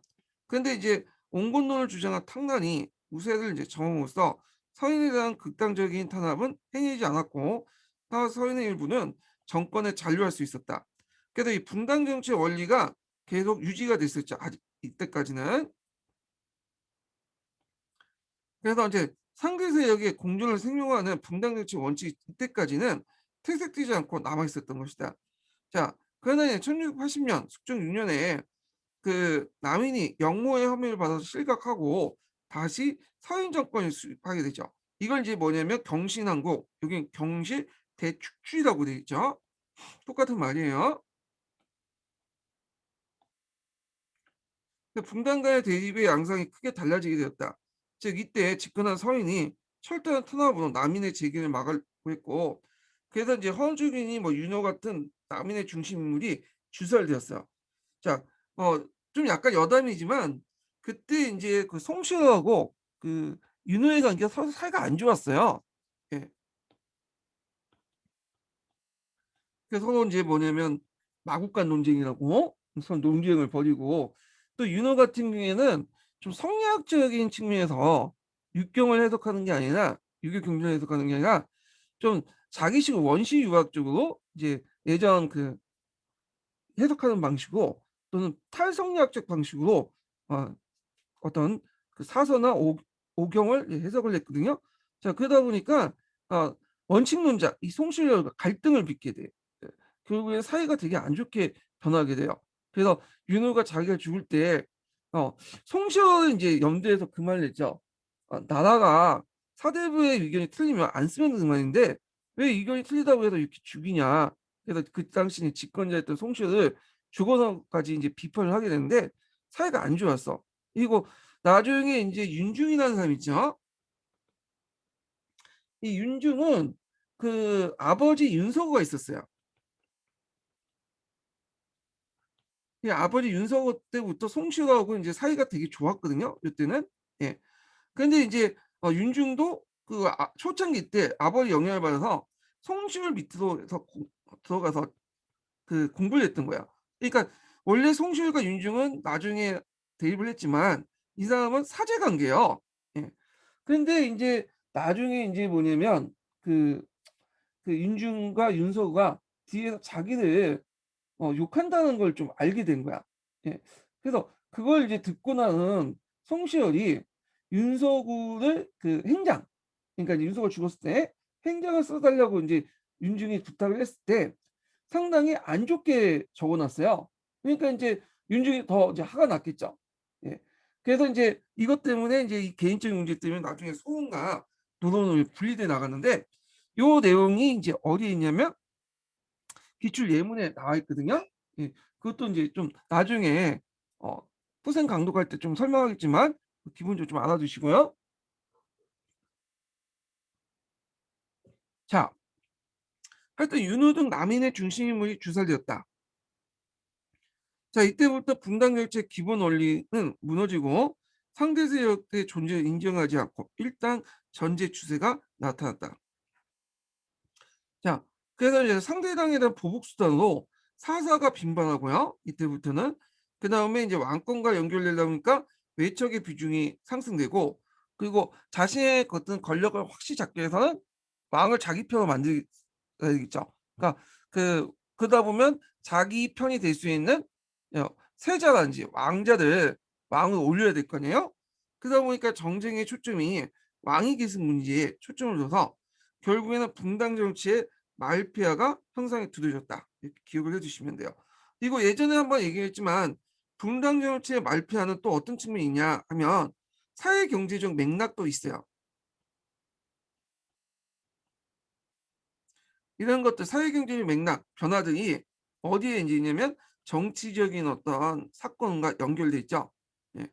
그런데 이제 온건론을 주장한 탕남이 우세를 이제 정함으로써 서인에 대한 극단적인 탄압은 행하지 않았고, 타 서인의 일부는 정권에 잔류할 수 있었다. 그래서 이 분당 정치의 원리가 계속 유지가 됐었죠. 아직 이때까지는. 그래서 이제 상계 세력의 공존을 생명하는 분당 정치 원칙이 이때까지는 퇴색되지 않고 남아 있었던 것이다. 자, 그러나 이제 1680년 숙종 6년에 그 남인이 영모의 혐의를 받아서 실각하고 다시 서인 정권을 수립하게 되죠. 이걸 이제 뭐냐면 경신한국, 여기 경실 대축주의라고 되어 있죠. 똑같은 말이에요. 분단 간의 대립의 양상이 크게 달라지게 되었다. 즉 이때 집권한 서인이 철저한 탄압으로 남인의 재기를 막으려고 했고, 그래서 이제 허준이니 뭐 윤호 같은 남인의 중심 인물이 주설되었어요. 자, 좀 약간 여담이지만 그때 이제 그 송시호하고 그 윤호의 관계가 서로 사이가 안 좋았어요. 예. 그래서 서로 이제 뭐냐면 마국간 논쟁이라고 서로 논쟁을 벌이고, 또 윤호 같은 경우에는 좀 성리학적인 측면에서 육경을 해석하는 게 아니라 유교 경전을 해석하는 게 아니라 좀 자기식 원시 유학적으로 이제 예전 그 해석하는 방식으로, 또는 탈성리학적 방식으로 어, 어떤 그 사서나 오경을 해석을 했거든요. 자, 그러다 보니까 어, 원칙론자 이 송실과 갈등을 빚게 돼. 결국에 사이가 되게 안 좋게 변하게 돼요. 그래서 윤호가 자기가 죽을 때 송시호는 이제 염두에서 그 말을 했죠. 나라가 사대부의 의견이 틀리면 안 쓰면 그만인데 왜 의견이 틀리다고 해서 이렇게 죽이냐. 그래서 그 당시 집권자였던 송시호를 죽어서까지 이제 비판을 하게 되는데 사이가 안 좋았어. 그리고 나중에 이제 윤중이라는 사람 있죠. 이 윤중은 그 아버지 윤서구가 있었어요. 이 아버지 윤석열 때부터 송시호하고 이제 사이가 되게 좋았거든요. 이때는. 예. 근데 이제 윤중도 그 초창기 때 아버지 영향을 받아서 송시호를 밑으로 해서 들어가서 그 공부를 했던 거야. 그러니까 원래 송시호가 윤중은 나중에 대입을 했지만 이 사람은 사제 관계예요. 예. 근데 이제 나중에 이제 뭐냐면 그, 그 윤중과 윤서가 뒤에서 자기를 욕한다는 걸 좀 알게 된 거야. 예. 그래서 그걸 이제 듣고 나는 송시열이 윤서구를 그 행장, 그러니까 이제 윤서가 죽었을 때 행장을 써달라고 이제 윤중이 부탁을 했을 때 상당히 안 좋게 적어놨어요. 그러니까 이제 윤중이 더 이제 화가 났겠죠. 예. 그래서 이제 이것 때문에 이제 이 개인적인 문제 때문에 나중에 소원과 노론이 분리돼 나갔는데, 요 내용이 이제 어디에 있냐면 기출 예문에 나와 있거든요. 예, 그것도 이제 좀 나중에 어, 후생 강독할 때 좀 설명하겠지만 기본적으로 좀 알아두시고요. 자, 하여튼 윤호 등 남인의 중심 인물이 주살되었다. 자, 이때부터 분당 결체 기본 원리는 무너지고 상대 세력의 존재를 인정하지 않고 일단 전제 추세가 나타났다. 자, 그래서 이제 상대당에 대한 보복 수단으로 사사가 빈번하고요. 이때부터는 그 다음에 이제 왕권과 연결되다 보니까 외척의 비중이 상승되고, 그리고 자신의 어떤 권력을 확실히 잡기 위해서는 왕을 자기 편으로 만들겠죠. 그러니까 그러다 보면 자기 편이 될 수 있는 세자라든지 왕자들 왕을 올려야 될 거 아니에요. 그러다 보니까 정쟁의 초점이 왕위 계승 문제에 초점을 둬서 결국에는 분당 정치의 말피아가 형성이 두드러졌다. 이렇게 기억을 해주시면 돼요. 이거 예전에 한번 얘기했지만 분당 정치의 말피아는 또 어떤 측면이 있냐 하면 사회 경제적 맥락도 있어요. 이런 것들 사회 경제적 맥락 변화들이 어디에 이제 있냐면 정치적인 어떤 사건과 연결돼 있죠. 예.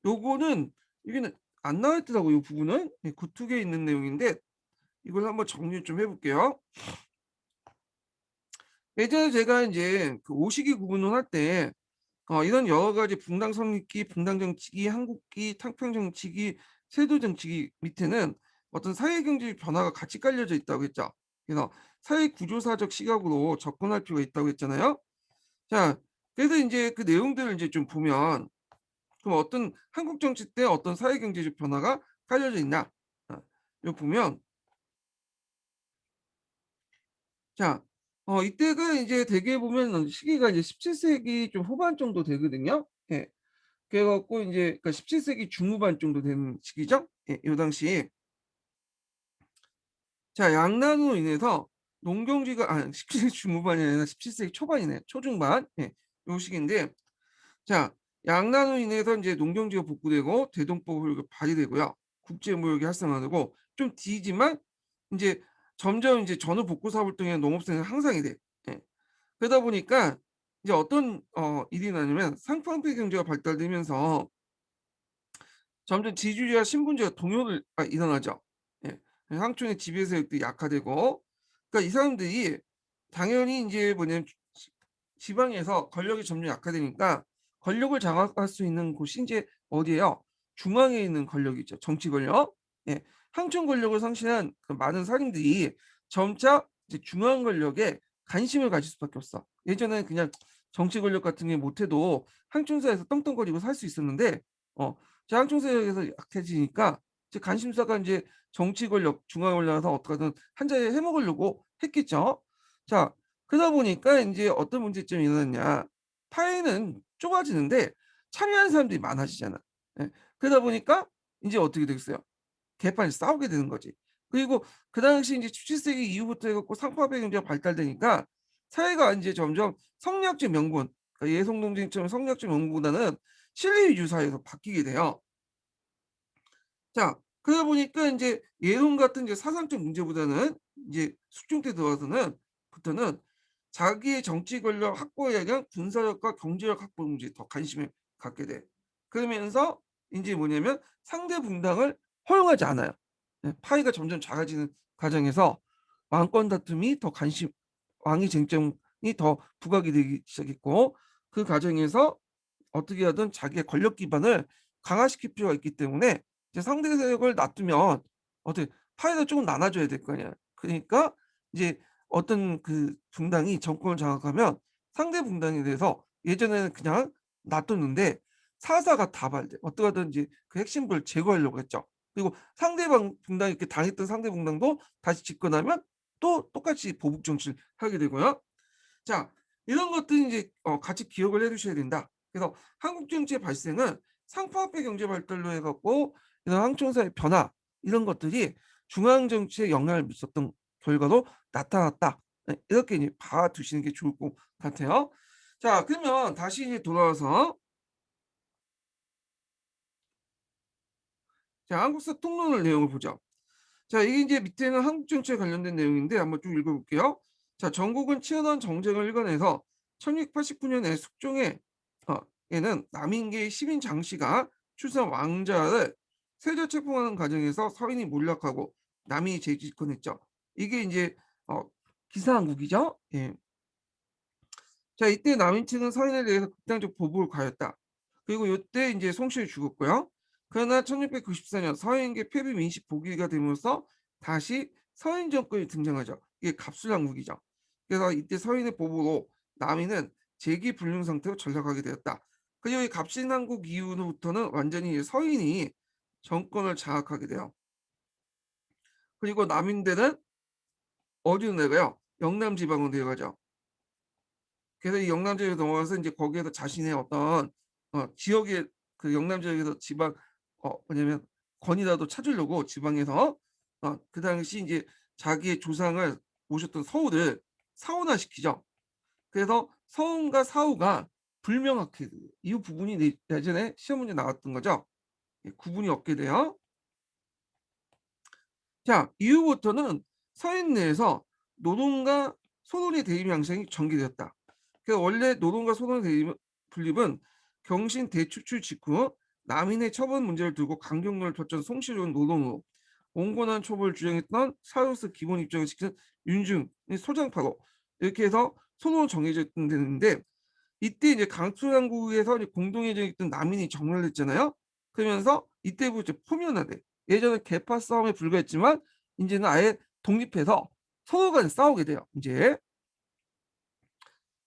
요거는 여기는 안 나와 있더라고요. 이 부분은 구축에 있는 내용인데 이걸 한번 정리 좀 해볼게요. 예전에 제가 인제 그 오시기 구분을 할 때 이런 여러 가지 분당 선립기, 분당 정치기, 한국기,太平 정치기, 세도 정치기 밑에는 어떤 사회 경제의 변화가 같이 깔려져 있다고 했죠. 그래서 사회 구조사적 시각으로 접근할 필요가 있다고 했잖아요. 자, 그래서 인제 그 내용들을 인제 좀 보면 그럼 어떤 한국 정치 때 어떤 사회 경제적 변화가 깔려져 있나? 아, 요 보면 자 이때가 이제 대개 보면 시기가 이제 17 세기 좀 후반 정도 되거든요. 예. 그래 갖고 인제 그러니까 17 세기 중후반 정도 되는 시기죠. 예, 요 당시. 자, 양난으로 인해서 농경지가 17 세기 중후반이 아니라 17 세기 초반이네요. 초중반. 예. 요 시기인데 자, 양난으로 인해서 인제 농경지가 복구되고 대동법 이 발의되고요. 국제 무역이 활성화되고 좀 뒤지만 인제 점점 인제 전후 복구 사업을 통해 농업 생산이 향상이 돼. 예. 그러다 보니까 이제 어떤 일이 나냐면 상품화폐 경제가 발달되면서 점점 지주주의와 신분주의가 동요를 일어나죠. 예. 상촌의 지배 세력도 약화되고 그러니까 이 사람들이 당연히 인제 뭐냐면 지방에서 권력이 점점 약화되니까 권력을 장악할 수 있는 곳이 인제 어디예요? 중앙에 있는 권력이 있죠. 정치 권력. 예. 상층 권력을 상실한 그 많은 상인들이 점차 이제 중앙 권력에 관심을 가질 수밖에 없어. 예전에는 그냥 정치 권력 같은 게 못해도 상층사에서 떵떵거리고 살 수 있었는데 어 저 상층세력에서 약해지니까 이제 관심사가 인제 정치 권력, 중앙에 올라가서 어떻게든 한 자리에 해 먹으려고 했겠죠. 자, 그러다 보니까 인제 어떤 문제점이 일어났냐. 파이는 좁아지는데 참여하는 사람들이 많아지잖아. 예. 그러다 보니까 인제 어떻게 되겠어요? 개판이 싸우게 되는 거지. 그리고 그 당시 인제 17 세기 이후부터 해 갖고 상파배 경제가 발달되니까 사회가 인제 점점 성리학적 명분, 그러니까 예송동쟁처럼 성리학적 명분보다는 실리 위주 사회로 바뀌게 돼요. 자, 그러다 보니까 인제 예론 같은 이제 사상적 문제보다는 이제 숙종 때 들어와서는 부터는 자기의 정치 권력 확보에 대한 군사력과 경제력 확보 문제에 더 관심을 갖게 돼. 그러면서 인제 뭐냐면 상대 분당을 허용하지 않아요. 예, 파이가 점점 작아지는 과정에서 왕권 다툼이 더 관심 왕위 쟁점이 더 부각이 되기 시작했고 그 과정에서 어떻게 하든 자기의 권력 기반을 강화시킬 필요가 있기 때문에 이제 상대 세력을 놔두면 어떻게 파이가 쪼금 나눠져야 될 거 아니야. 그러니까 이제 어떤 그 정당이 정권을 장악하면 상대 분당에 대해서 예전에는 그냥 놔뒀는데 사사가 다발돼. 어떻게 하든지 그 핵심부를 제거하려고 했죠. 그리고 상대방 분당이 이렇게 당했던 상대 분당도 다시 집권하면 또 똑같이 보복 정치를 하게 되고요. 자, 이런 것들이 이제 같이 기억을 해 두셔야 된다. 그래서 한국 정치의 발생은 상파화폐 경제 발달로 해 갖고 이런 황촌사의 변화 이런 것들이 중앙 정치에 영향을 미쳤던 결과로 나타났다. 예, 이렇게 이제 봐 두시는 게 좋을 것 같아요. 자, 그러면 다시 이제 돌아와서 자, 한국사 통론을 내용을 보죠. 자, 이게 이제 밑에는 한국 정치에 관련된 내용인데 한번 쭉 읽어 볼게요. 자, 전국은 치열한 정쟁을 일궈내서 1689 년에 숙종에 에는 남인계의 시빈 장씨가 출산 왕자를 세조 체포하는 과정에서 서인이 몰락하고 남이 재집권했죠. 이게 인제 어 기사항국이죠. 예. 자, 이때 남인 측은 서인에 대해서 극단적 보복을 가했다. 그리고 요때 인제 송씨를 죽었고요. 그러나 1694년 서인계 폐비 민식 복위가 됨으로써 다시 서인 정권이 등장하죠. 이게 갑술왕국이죠. 그래서 이때 서인의 보복으로 남인은 재기불능 상태로 전락하게 되었다. 그리고 이 갑신왕국 이후부터는 완전히 서인이 정권을 장악하게 돼요. 그리고 남인들은 어디로 내려가요? 영남 지방으로 내려가죠. 그래서 이 영남 지역에 넘어가서 인제 거기에서 자신의 어떤 지역의 그 영남 지역에서 지방 뭐냐면 권위라도 찾으려고 지방에서 그 당시 인제 자기의 조상을 모셨던 서우를 사원화시키죠. 그래서 서운과 사후가 불명확해. 이 부분이 예전에 시험 문제 나왔던 거죠. 예, 구분이 없게 돼요. 자, 이후부터는 서인 내에서 노동과 소론의 대립 양상이 전개되었다. 그 원래 노동과 소론의 대립 분립은 경신 대추출 직후 남인의 처분 문제를 두고 강경론을 펼쳤던 송시료는 노동으로 온건한 처벌을 주장했던 사회로서 기본 입장을 지킨 윤중이 소장파로 이렇게 해서 소노는 정해져 되는데 이때 이제 강수량국에서 이제 공동에 있던 남인이 정멸했잖아요. 그러면서 이때부터 이제 포면화돼. 예전에 계파 싸움에 불과했지만 인제는 아예 독립해서 서로 간에 싸우게 돼요 인제.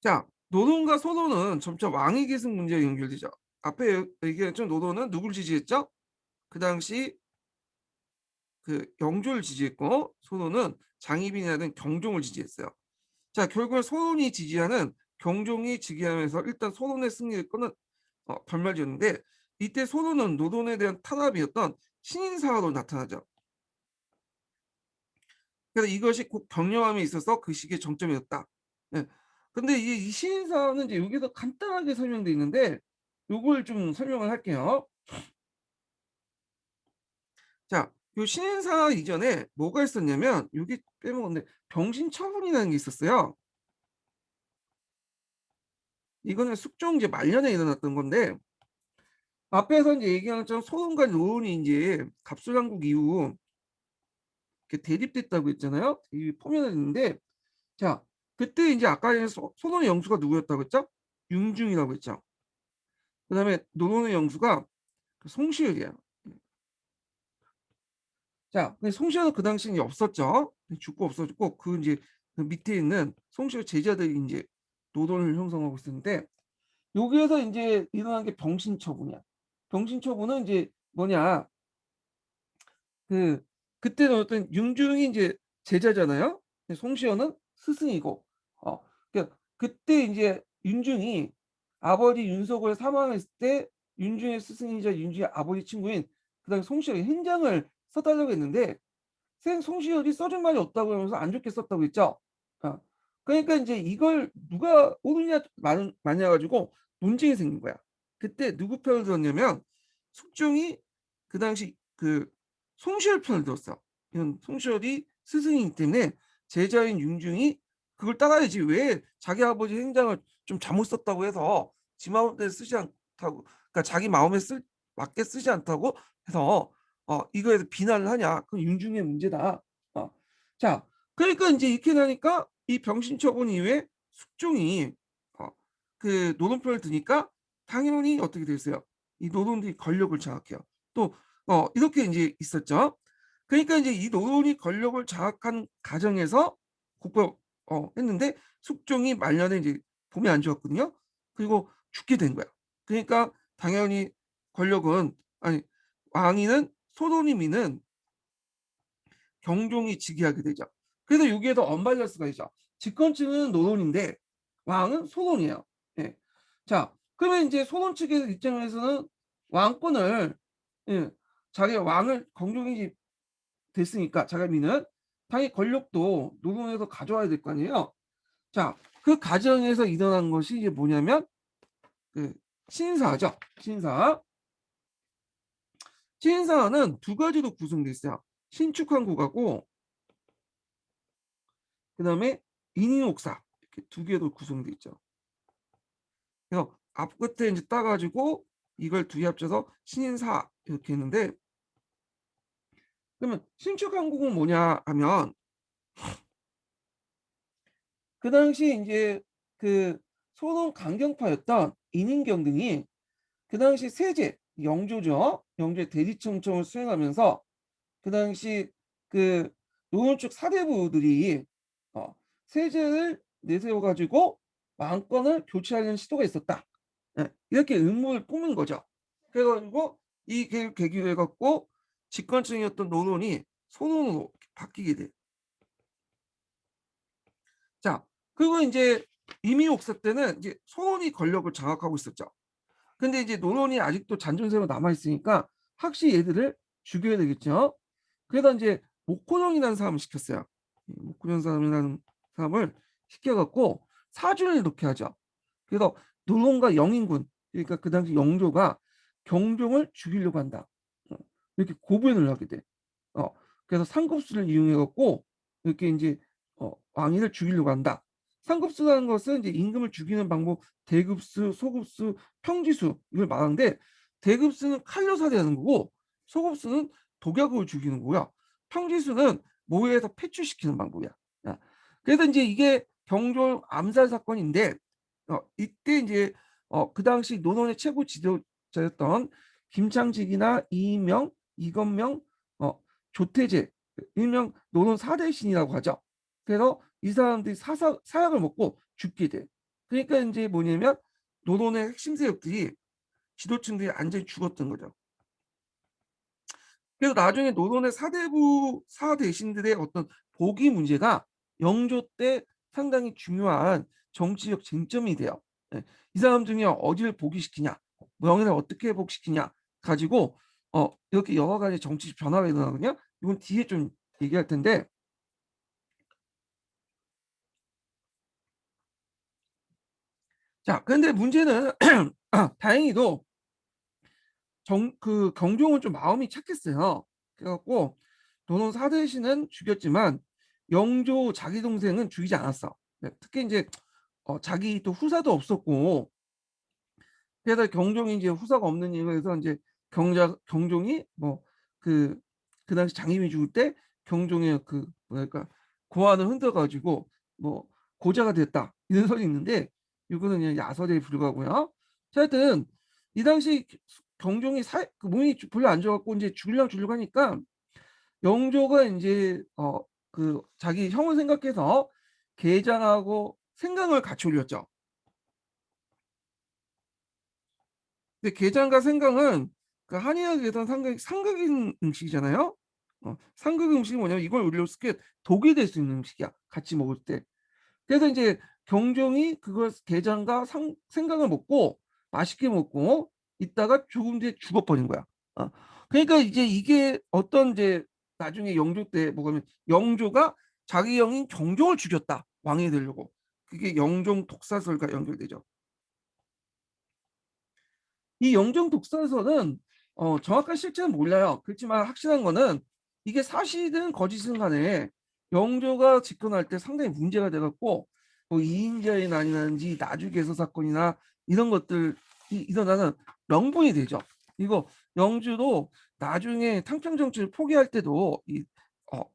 자, 노론과 소론은 점차 왕위 계승 문제에 연결되죠. 앞에 얘기했죠. 노론은 누굴 지지했죠? 그 당시 영조를 지지했고 소론은 장희빈이라는 경종을 지지했어요. 자, 결국은 소론이 지지하는 경종이 즉위하면서 일단 소론의 승리를 끊은 결말지었는데 이때 소론은 노론에 대한 탄압이었던 신인사화로 나타나죠. 그래서 이것이 곧 병영함에 있어서 그 시기의 정점이었다. 예. 근데 이 신인사화는 이제 여기서 간단하게 설명돼 있는데 요걸 좀 설명을 할게요. 자, 요 신인사화 이전에 뭐가 있었냐면 여기 빼먹었는데 병신처분이라는 게 있었어요. 이거는 숙종 이제 말년에 일어났던 건데 앞에서 이제 얘기한 것처럼 소론과 노론이 인제 갑술왕국 이후 이렇게 대립됐다고 했잖아요. 이 포면화됐는데 자, 그때 인제 아까 소론의 영수가 누구였다고 했죠? 융중이라고 했죠. 그다음에 노론의 영수가 송시열이에요. 자, 근데 송시열은 그 당시에 이제 없었죠. 죽고 없어졌고 그 인제 그 밑에 있는 송시열 제자들이 인제 노론을 형성하고 있었는데 여기에서 인제 일어난 게 병신처분이야. 병신처분은 인제 뭐냐 그 그때는 어떤 융중이 인제 제자잖아요. 근데 송시현은 스승이고 그러니까 그때 인제 윤중이 아버지 윤석을 사망했을 때 윤중의 스승이자 윤중의 아버지 친구인 그다음에 송시현이 hen장을 써 달라고 했는데 송시현이 써준 말이 없다고 하면서 안 좋게 썼다고 했죠. 어. 그러니까 인제 이걸 누가 옳으냐 마냐 가지고 논쟁이 생긴 거야. 그때 누구 편을 들었냐면 숙종이 그 당시 송시열 편을 들었어. 이건 송시열이 스승이기 때문에 제자인 윤중이 그걸 따라야지 왜 자기 아버지 행장을 좀 잘못 썼다고 해서 지 마음대로 쓰지 않다고 그러니까 자기 마음에 맞게 쓰지 않다고 해서 이거에 대해서 비난을 하냐. 그건 윤중의 문제다. 어. 자, 그러니까 인제 이렇게 되니까 이 병신처분 이후에 숙종이 어 노론편을 드니까 당연히 어떻게 됐어요? 이 노론들이 권력을 장악해요. 또 이렇게 인제 있었죠. 그러니까 인제 이 노론이 권력을 장악한 과정에서 국법 했는데 숙종이 말년에 인제 몸이 안 좋았거든요. 그리고 죽게 된 거야. 그러니까 당연히 권력은 아니 왕위는 소론이 미는 경종이 즉위하게 되죠. 그래서 여기에서 언밸런스가 있죠. 집권층은 노론인데 왕은 소론이에요. 예. 자, 그러면 인제 소론 측의 입장에서는 왕권을 예 자기가 왕을 경종이 됐으니까 자기가 미는 당연히 권력도 노론에서 가져와야 될 거 아니에요. 자, 그 과정에서 일어난 것이 이제 뭐냐면 그 신사죠. 신사. 신사는 두 가지로 구성돼 있어요. 신축한국하고 그다음에 인인옥사 이렇게 두 개로 구성돼 있죠. 그래서 앞끝에 인제 따 가지고 이걸 두 개 합쳐서 신인사 이렇게 했는데 그러면 신축한국은 뭐냐 하면 그 당시에 인제 소론 강경파였던 인인경 등이 그 당시 세제 영조죠. 영조의 대리청청을 수행하면서 그 당시 그 노원축 사대부들이 어 세제를 내세워 가지고 왕권을 교체하려는 시도가 있었다. 예. 이렇게 음모를 꾸민 거죠. 그래 가지고 이 계기로 해 갖고 집권층이었던 노론이 소론으로 바뀌게 돼요. 자, 그리고 인제 이민옥사 때는 이제 소론이 권력을 장악하고 있었죠. 근데 이제 노론이 아직도 잔존세로 남아 있으니까 확실히 얘들을 죽여야 되겠죠. 그래서 인제 목호령이라는 사람을 시켰어요. 이 목호령 사람이라는 사람을 시켜 갖고 사준을 놓게 하죠. 그래서 노론과 영인군 그러니까 그 당시 영조가 경종을 죽이려고 한다. 이렇게 고변을 하게 돼. 어 그래서 상급수를 이용해 갖고 이렇게 인제 왕위를 죽이려고 한다. 상급수라는 것은 이제 임금을 죽이는 방법 대급수, 소급수, 평지수 이걸 말하는데 대급수는 칼로 살해하는 거고 소급수는 독약으로 죽이는 거고요. 평지수는 모해에서 패출시키는 방법이야. 야. 그래서 인제 이게 경종 암살 사건인데 이때 이제 그 당시 노론의 최고 지도자였던 김창직이나 이인명, 이건명, 조태제, 일명 노론 4대 신이라고 하죠. 그래서 이 사람들이 사약을 먹고 죽게 돼. 그러니까 이제 뭐냐면 노론의 핵심 세력들이 지도층들이 완전히 죽었던 거죠. 그래서 나중에 노론의 사대부 사대신들의 어떤 복위 문제가 영조 때 상당히 중요한 정치적 쟁점이 돼요. 예. 이 사람 중에 어디를 복위시키냐, 명예를 어떻게 회복시키냐 가지고 이렇게 여러 가지 정치적 변화가 일어나거든요. 이건 뒤에 좀 얘기할 텐데, 자, 근데 문제는 다행히도 경종은 좀 마음이 착했어요. 그래갖고 노론 사대신은 죽였지만 영조 자기 동생은 죽이지 않았어. 네, 특히 이제 자기 또 후사도 없었고, 그래서 경종이 이제 후사가 없는 이유에서 이제 경종이 뭐 그 당시 장님이 죽을 때 경종의 그 뭐랄까 고환을 흔들어가지고 뭐 고자가 됐다 이런 설이 있는데, 이거는 그냥 야설에 불과하고요. 자, 하여튼 이 당시 경종이 그 몸이 별로 안 좋았고 이제 죽으려고 하니까 영조가 이제 그 자기 형을 생각해서 게장하고 생강을 같이 올렸죠. 근데 게장과 생강은 그 한의학에서는 상당히 상극인 음식이잖아요. 상극 음식이 뭐냐면 이걸 올렸을 때 독이 될 수 있는 음식이야. 같이 먹을 때. 그래서 이제 경종이 그걸 게장과 생강을 먹고 맛있게 먹고 있다가 조금 뒤에 죽어버린 거야. 어. 그러니까 이제 이게 어떤 이제 나중에 영조 때 뭐냐면 영조가 자기 형인 경종을 죽였다. 왕이 되려고. 그게 영종 독사설과 연결되죠. 이 영종 독서에서는 정확한 실체는 몰라요. 그렇지만 확실한 거는 이게 사실은 거짓은 간에 영조가 집권할 때 상당히 문제가 돼갖고 뭐 이인자의 난이라든지 나주개서 사건이나 이런 것들이 일어나는 명분이 되죠. 이거 영주도 나중에 탕평 정치를 포기할 때도 이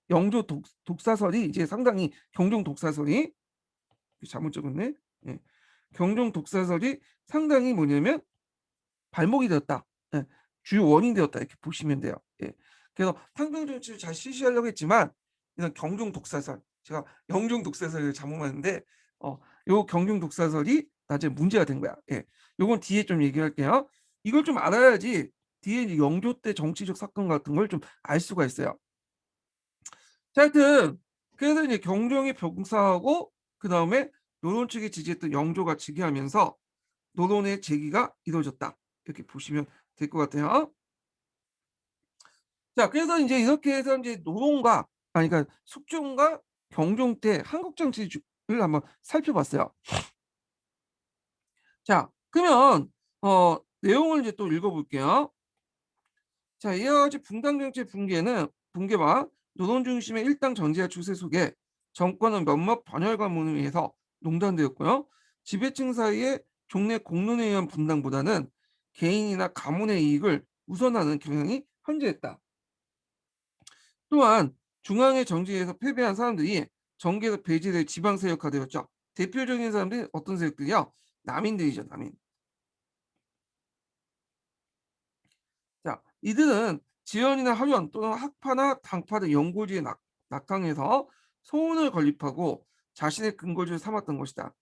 영조 독사설이 이제 상당히 경종 독사설이 잘못 적었네. 예. 경종 독사설이 상당히 뭐냐면 발목이 되었다. 예, 주요 원인이 되었다. 이렇게 보시면 돼요. 예. 그래서 상병 정치를 잘 실시하려고 했지만 이런 경종 독사설, 제가 영종 독사설을 잘못 말했는데 요 경종 독사설이 나중에 문제가 된 거야. 예. 요건 뒤에 좀 얘기할게요. 이걸 좀 알아야지 뒤에 영조 때 정치적 사건 같은 걸 좀 알 수가 있어요. 자, 하여튼 그래서 이제 경종이 병사하고 그 다음에 노론 측이 지지했던 영조가 즉위하면서 노론의 재기가 이루어졌다. 이렇게 보시면 될 것 같아요. 자, 그래서 이제 이렇게 해서 이제 노론과 아니 그러니까 숙종과 경종 때 한국 정치를 한번 살펴봤어요. 자, 그러면 내용을 이제 또 읽어볼게요. 자, 이와 같이 붕당 정치의 붕괴와 노론 중심의 일당 전제와 추세 속에 정권은 몇몇 번열 가문에 의해서 농단되었고요. 지배층 사이의 종래 공론에 의한 분당보다는 개인이나 가문의 이익을 우선하는 경향이 현저했다. 또한 중앙의 정치에서 패배한 사람들이 정계에서 배제될 지방 세력화되었죠. 대표적인 사람들이 어떤 세력들이요? 남인들이죠, 남인. 자, 이들은 지연이나 학연 또는 학파나 당파 등 연고지에 낙항해서 소원을 건립하고 자신의 근거지를 삼았던 것이다.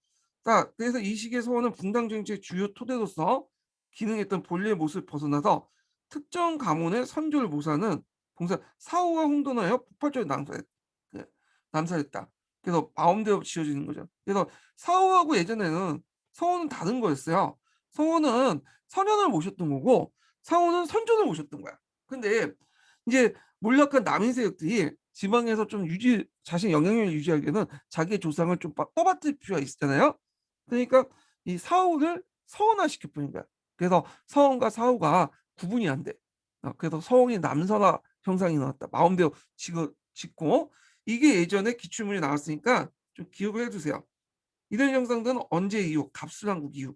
자, 그래서 이 시기의 소원은 분당 정치의 주요 토대로서 기능했던 본래의 모습을 벗어나서 특정 가문의 선조를 모사하는 봉사 사후가 혼돈하여 폭발적으로 남살했다. 그래서 마음대로 지어지는 거죠. 그래서 사후하고 예전에는 서원은 다른 거였어요. 서원은 선현을 모셨던 거고 사원은 선조를 모셨던 거야. 근데 이제 몰락한 남인 세력들이 지방에서 좀 자신의 영향력을 유지하기에는 자기의 조상을 좀 떠받들 필요가 있잖아요. 그러니까 이 사후를 서원화시켜 버린 거야. 그래서 서원과 사후가 구분이 안 돼. 그래서 서원이 남설화 형상이 나왔다. 마음대로 짓고 이게 예전에 기출문이 나왔으니까 좀 기억을 해두세요. 이런 형상들은 언제 이후? 갑술한국 이후.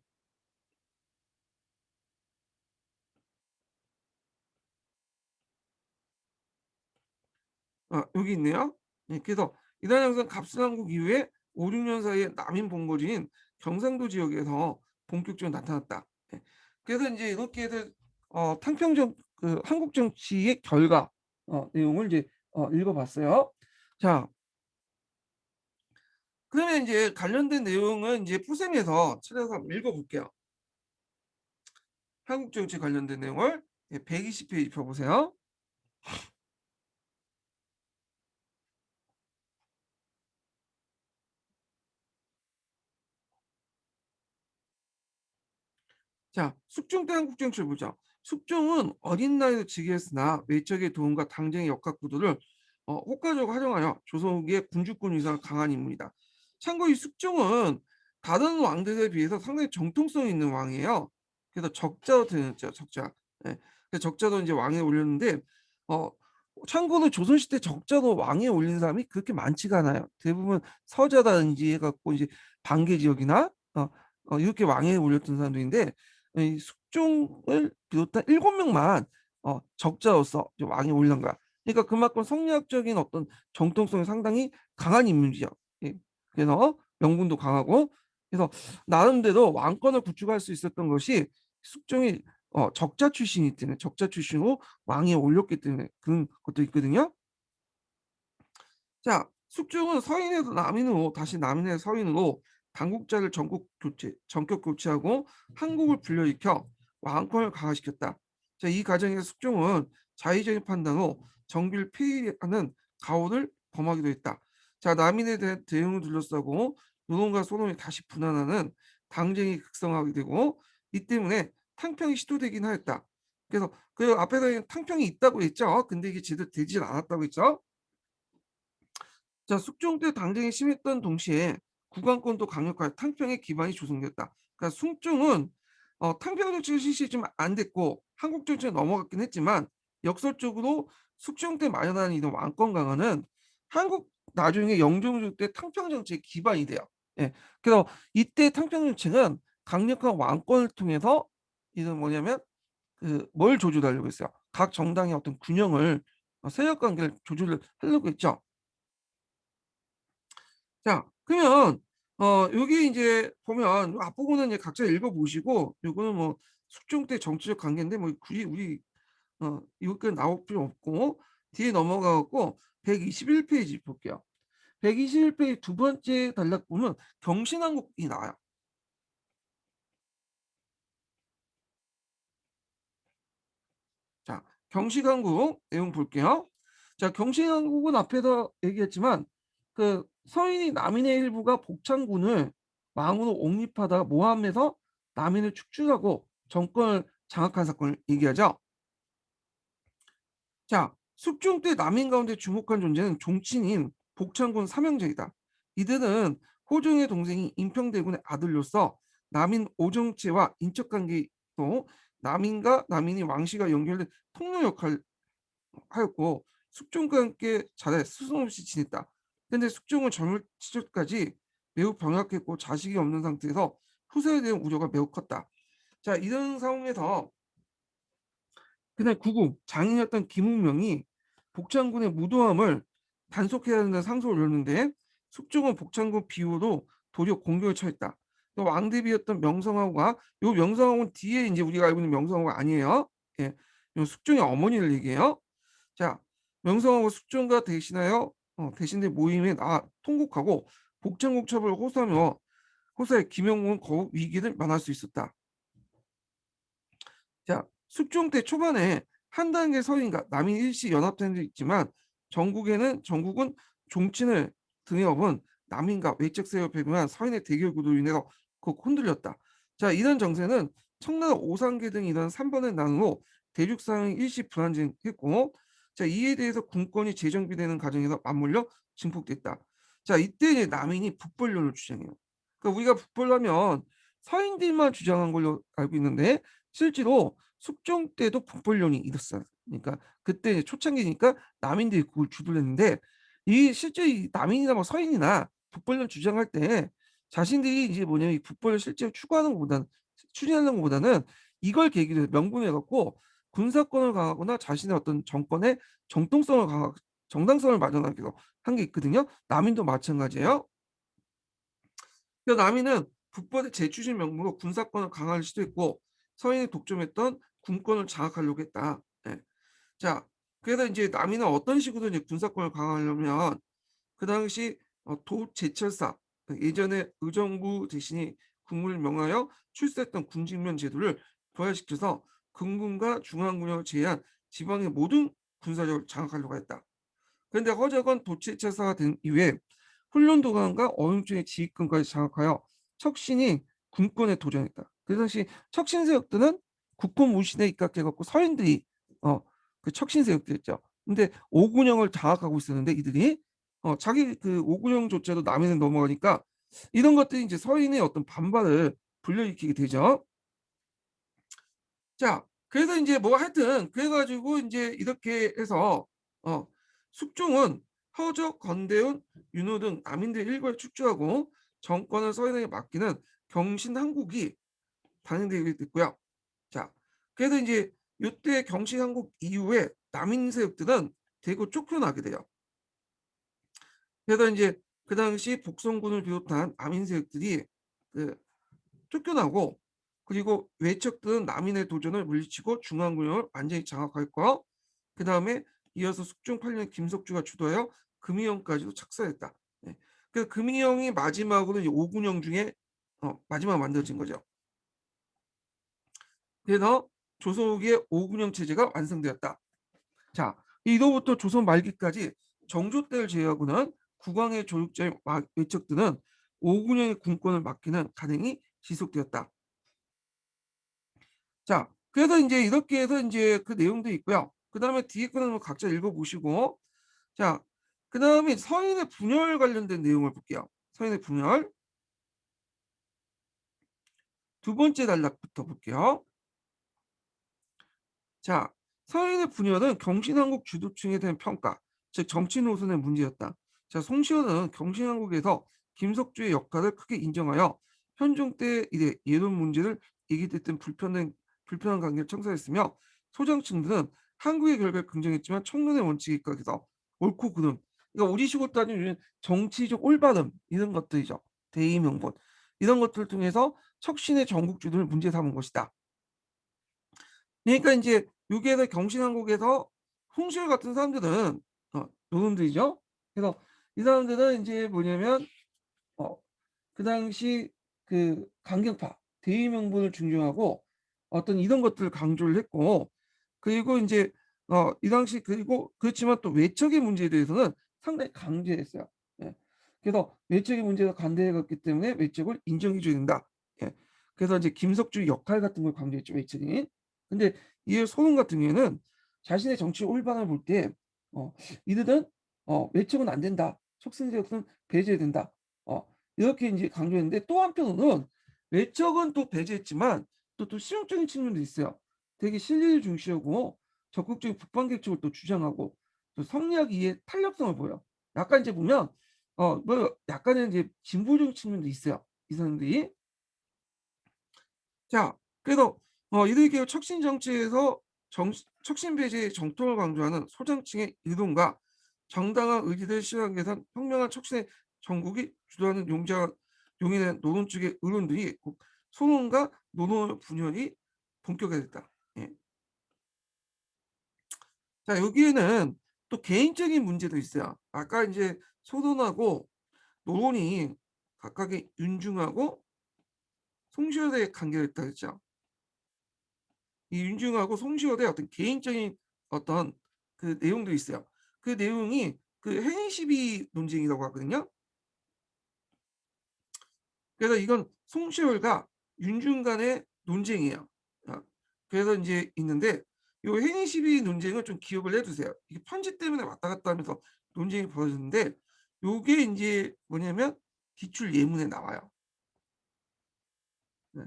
여기 있네요. 네, 그래서 이단 형상 갑술한국 이후에 5, 6년 사이에 남인 본거지인 경상도 지역에서 본격적으로 나타났다. 예. 그래서 이제 이렇게 해서 탕평정 그 한국 정치의 결과 내용을 이제 읽어봤어요. 자, 그러면 이제 관련된 내용은 이제 풀셈에서 찾아서 한번 읽어볼게요. 한국 정치 관련된 내용을 120페이지 펴보세요. 자, 숙종 때 한국 정치를 보자. 숙종은 어린 나이로 즉위했으나 외적의 도움과 당정의 역학 구도를 효과적으로 활용하여 조선 후기의 군주권 위상을 강한 인물이다. 참고 이 숙종은 다른 왕들에 비해서 상당히 정통성 있는 왕이에요. 그래서 적자로 되었죠, 적자. 예. 그래서 적자도 이제 왕에 올렸는데 어, 참고로 조선시대 적자도 왕에 올린 사람이 그렇게 많지가 않아요. 대부분 서자다든지 해갖고 이제 반계 지역이나 이렇게 왕에 올렸던 사람들인데 이 숙종을 비롯한 7명만 적자로서 왕에 올린 거야. 그러니까 그만큼 성리학적인 어떤 정통성이 상당히 강한 인물이죠. 예. 그래서 명분도 강하고 그래서 나름대로 왕권을 구축할 수 있었던 것이 숙종이 적자 출신이기 때문에 적자 출신으로 왕에 올렸기 때문에 그런 것도 있거든요. 자, 숙종은 서인에서 남인으로 다시 남인에서 서인으로 당국자를 전격 교체하고 한국을 불려일으켜 왕권을 강화시켰다. 자, 이 과정에서 숙종은 자의적인 판단으로 정비를 폐위하는 가오를 범하기도 했다. 자, 남인에 대한 대응을 둘러싸고 노동과 소동이 다시 분환하는 당쟁이 극성하게 되고 이 때문에 탕평이 시도되긴 하였다. 그래서 그 앞에서 탕평이 있다고 했죠. 근데 이게 제대로 되질 않았다고 했죠. 자, 숙종 때 당쟁이 심했던 동시에 국왕권도 강력하여 탕평의 기반이 조성됐다. 그러니까 숙종은 탕평 정치가 실시 좀 안 됐고 한국 정치에 넘어갔긴 했지만 역설적으로 숙종 때 마련한 이런 왕권 강화는 한국 나중에 영종조 때 탕평 정치의 기반이 돼요. 예. 그래서 이때 탕평 정치는 강력한 왕권을 통해서 이건 뭐냐면 그 뭘 조절하려고 했어요. 각 정당의 어떤 균형을 세력 관계를 조절을 하려고 했죠. 자, 그러면 여기 이제 보면 요 앞부분은 이제 각자 읽어보시고 요거는 뭐 숙종 때 정치적 관계인데 뭐 굳이 우리 이것까지 나올 필요 없고 뒤에 넘어가 갖고 121페이지 볼게요. 121페이지 두 번째 단락 보면 경신왕국이 나와요. 자, 경신왕국 내용 볼게요. 자, 경신왕국은 앞에서 얘기했지만 그 서인이 남인의 일부가 복창군을 왕으로 옹립하다가 모함해서 남인을 축출하고 정권을 장악한 사건을 얘기하죠. 자, 숙종 때 남인 가운데 주목한 존재는 종친인 복창군 삼형제이다. 이들은 호종의 동생이 인평대군의 아들로서 남인 오정채와 인척관계도 남인과 남인이 왕씨가 연결된 통로 역할을 하였고 숙종과 함께 잘해 스승 없이 지냈다. 근데 숙종은 젊을 시절까지 매우 병약했고 자식이 없는 상태에서 후세에 대한 우려가 매우 컸다. 자, 이런 상황에서 그날 구국 장인이었던 김웅명이 복창군의 무도함을 단속해야 한다는 상소를 올렸는데 숙종은 복창군 비호로 도리어 공격을 처했다. 또 왕대비였던 명성황후가 요 명성황후는 뒤에 이제 우리가 알고 있는 명성황후가 아니에요. 예, 요 숙종의 어머니를 얘기해요. 자, 명성황후 숙종과 대신하여 대신대 모임에 통곡하고 복창국 처벌을 호소하며 호소해 김영웅은 거국 위기를 면할 수 있었다. 자, 숙종 때 초반에 한 단계 서인과 남인 일시 연합된 데 있지만 전국은 종친을 등에 업은 남인과 외적 세력을 배분한 서인의 대결 구도로 인해서 흔들렸다. 자, 이런 정세는 청나라 오상계 등이 이런 3번의 난으로 대륙 상황이 일시 불안정했고, 자, 이에 대해서 군권이 재정비되는 과정에서 맞물려 증폭됐다. 자, 이때 이제 남인이 북벌론을 주장해요. 그러니까 우리가 북벌하면 서인들만 주장한 걸로 알고 있는데 실제로 숙종 때도 북벌론이 있었어요. 그러니까 그때 초창기니까 남인들이 그걸 주도를 했는데 이 실제 이 남인이나 뭐 서인이나 북벌론 주장할 때 자신들이 이제 뭐냐면 이 북벌을 실제로 추구하는 것보다는 추진하는 것보다는 이걸 계기로 해서 명분을 갖고 군사권을 강하거나 자신의 어떤 정권의 정통성을 강하 정당성을 마련하기 위해서 한 게 있거든요. 남인도 마찬가지예요. 남이는 북벌의 재추진 명목으로 군사권을 강화를 시도했고 서인이 독점했던 군권을 장악하려고 했다. 예. 자, 그래서 이제 남이는 어떤 식으로 이제 군사권을 강화하려면 그 당시 도제철사, 예전에 의정부 대신이 국무를 명하여 출세했던 군직면 제도를 부활시켜서 금군과 중앙군역을 제외한 지방의 모든 군사력을 장악하려고 했다. 그런데 허적은 도제철사가 된 이후에 훈련도관과 어용증의 지휘권까지 장악하여 척신이 군권에 도전했다. 그 당시 척신세력들은 국권 무신에 입각해갖고 서인들이 그 척신세력들이었죠. 근데 오군영을 장악하고 있었는데 이들이 자기 그 오군영조차도 남에는 넘어가니까 이런 것들이 이제 서인의 어떤 반발을 불러일으키게 되죠. 자, 그래서 이제 뭐 하여튼 그래가지고 이제 이렇게 해서 숙종은 허적, 건대운, 윤호 등 남인들의 일거를 축조하고 정권을 서인에게 맡기는 경신한국이 단행되게 됐고요. 자, 그래서 이제 이때 경신한국 이후에 남인 세력들은 대거 쫓겨나게 돼요. 그래서 이제 그 당시 복성군을 비롯한 남인 세력들이 그 쫓겨나고 그리고 외척들은 남인의 도전을 물리치고 중앙군을 완전히 장악했고 그 다음에 이어서 숙종 8년 김석주가 주도하여 금이영까지도 착사했다. 네. 그 금이영이 마지막으로 오군영 중에 마지막 만들어진 거죠. 그래서 조선 후기에 오군영 체제가 완성되었다. 자, 이로부터 조선 말기까지 정조 때를 제외하고는 국왕의 조육자의 외척들은 오군영의 군권을 맡기는 간행이 지속되었다. 자, 그래서 이제 이렇게 해서 이제 그 내용도 있고요. 그 다음에 뒤에 거는 각자 읽어보시고, 자, 그 다음에 서인의 분열 관련된 내용을 볼게요. 서인의 분열. 두 번째 단락부터 볼게요. 자, 서인의 분열은 경신한국 주도층에 대한 평가, 즉 정치 노선의 문제였다. 자, 송시호는 경신한국에서 김석주의 역할을 크게 인정하여 현종 때 이래 예론 문제를 얘기됐던 불편한 관계를 청산했으며 소장층들은 한국의 결과를 긍정했지만 청론의 원칙에 입각해서 옳고 그름, 그러니까 우리식으로 따지면 정치적 올바름 이런 것들이죠. 대의 명분 이런 것들을 통해서 척신의 전국주도를 문제 삼은 것이다. 그러니까 이제 여기에서 경신한국에서 홍시열 같은 사람들은 노동들이죠. 그래서 이 사람들은 이제 뭐냐면 어, 그 당시 그 강경파 대의 명분을 중요하고 어떤 이런 것들을 강조를 했고 그리고 이제 이 당시 그리고 그렇지만 또 외척의 문제에 대해서는 상당히 강조했어요. 예. 그래서 외척의 문제가 간대해갔기 때문에 외척을 인정해줘야 된다. 예. 그래서 이제 김석주 역할 같은 걸 강조했죠 외척이. 근데 이에 소론 같은 경우에는 자신의 정치 올바람을 볼 때 이들은 외척은 안 된다. 척신세력은 배제해야 된다. 이렇게 이제 강조했는데 또 한편으로는 외적은 또 배제했지만 또 실용적인 측면도 있어요. 되게 실리를 중시하고 적극적인 북방 개척을 또 주장하고 또 성리학 이해 탄력성을 보여. 약간 이제 보면 뭐 약간은 이제 진보적인 측면도 있어요. 이 사람들이. 자, 그래서 이들 계열 척신 정치에서 척신 배제의 정통을 강조하는 소장층의 의동과 정당한 의지를 실현하기 위해서 현명한 척신의 정국이 주도하는 용인의 노동 측의 의론들이 소론과 노동 분열이 본격화됐다. 예. 자, 여기에는 또 개인적인 문제도 있어요. 아까 이제 소론하고 노론이 각각의 윤중하고 송시효대에 관계됐다 했죠. 이 윤중하고 송시효대 어떤 개인적인 어떤 그 내용도 있어요. 그 내용이 그 행위 시비 논쟁이라고 하거든요. 그래서 이건 송시효과 윤중 간의 논쟁이에요. 그래서 이제 있는데 이 행위 시비 논쟁을 좀 기억을 해두세요. 이게 편지 때문에 왔다 갔다 하면서 논쟁이 벌어졌는데 요게 이제 뭐냐면 기출 예문에 나와요. 네.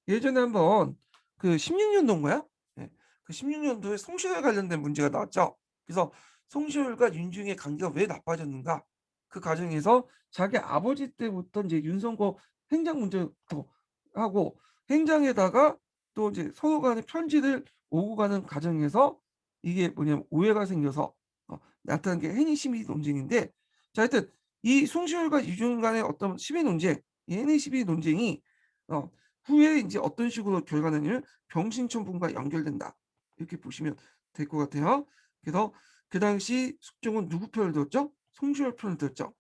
예전에 한번 그 16년도인가요? 네. 그 16년도에 송시효에 관련된 문제가 나왔죠. 그래서 송시효과 윤중의 관계가 왜 나빠졌는가? 그 과정에서 자기 아버지 때부터 이제 윤석호 행장 문제부터 하고 행장에다가 또 이제 서로 간의 편지를 오고 가는 과정에서 이게 뭐냐면 오해가 생겨서 나타난 게 행위 심의 논쟁인데 자 하여튼 이 송시효과 윤중 간의 어떤 심의 논쟁 얘네 시비 논쟁이 어 후에 이제 어떤 식으로 결과는 냐면 병신천분과 연결된다. 이렇게 보시면 될 것 같아요. 그래서 그 당시 숙종은 누구 편을 들었죠? 송시열 편을 들었죠.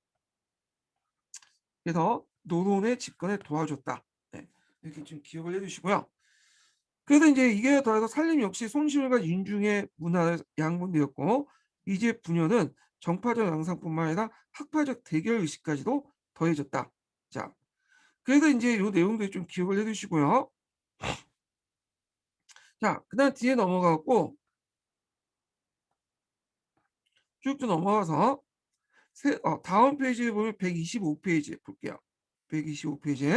그래서 노론의 집권에 도와줬다. 네. 이렇게 좀 기억을 해 주시고요. 그래서 이제 이게 더해서 살림 역시 손시울과 윤중의 문화에 양분되었고 이제 분열은 정파적 양상뿐만 아니라 학파적 대결 의식까지도 더해졌다. 자, 그래서 이제 요 내용들 좀 기억을 해 두시고요. 자, 그다음 뒤에 넘어가고 쭉 넘어가서 다음 페이지에 보면 125 페이지 볼게요. 125 페이지.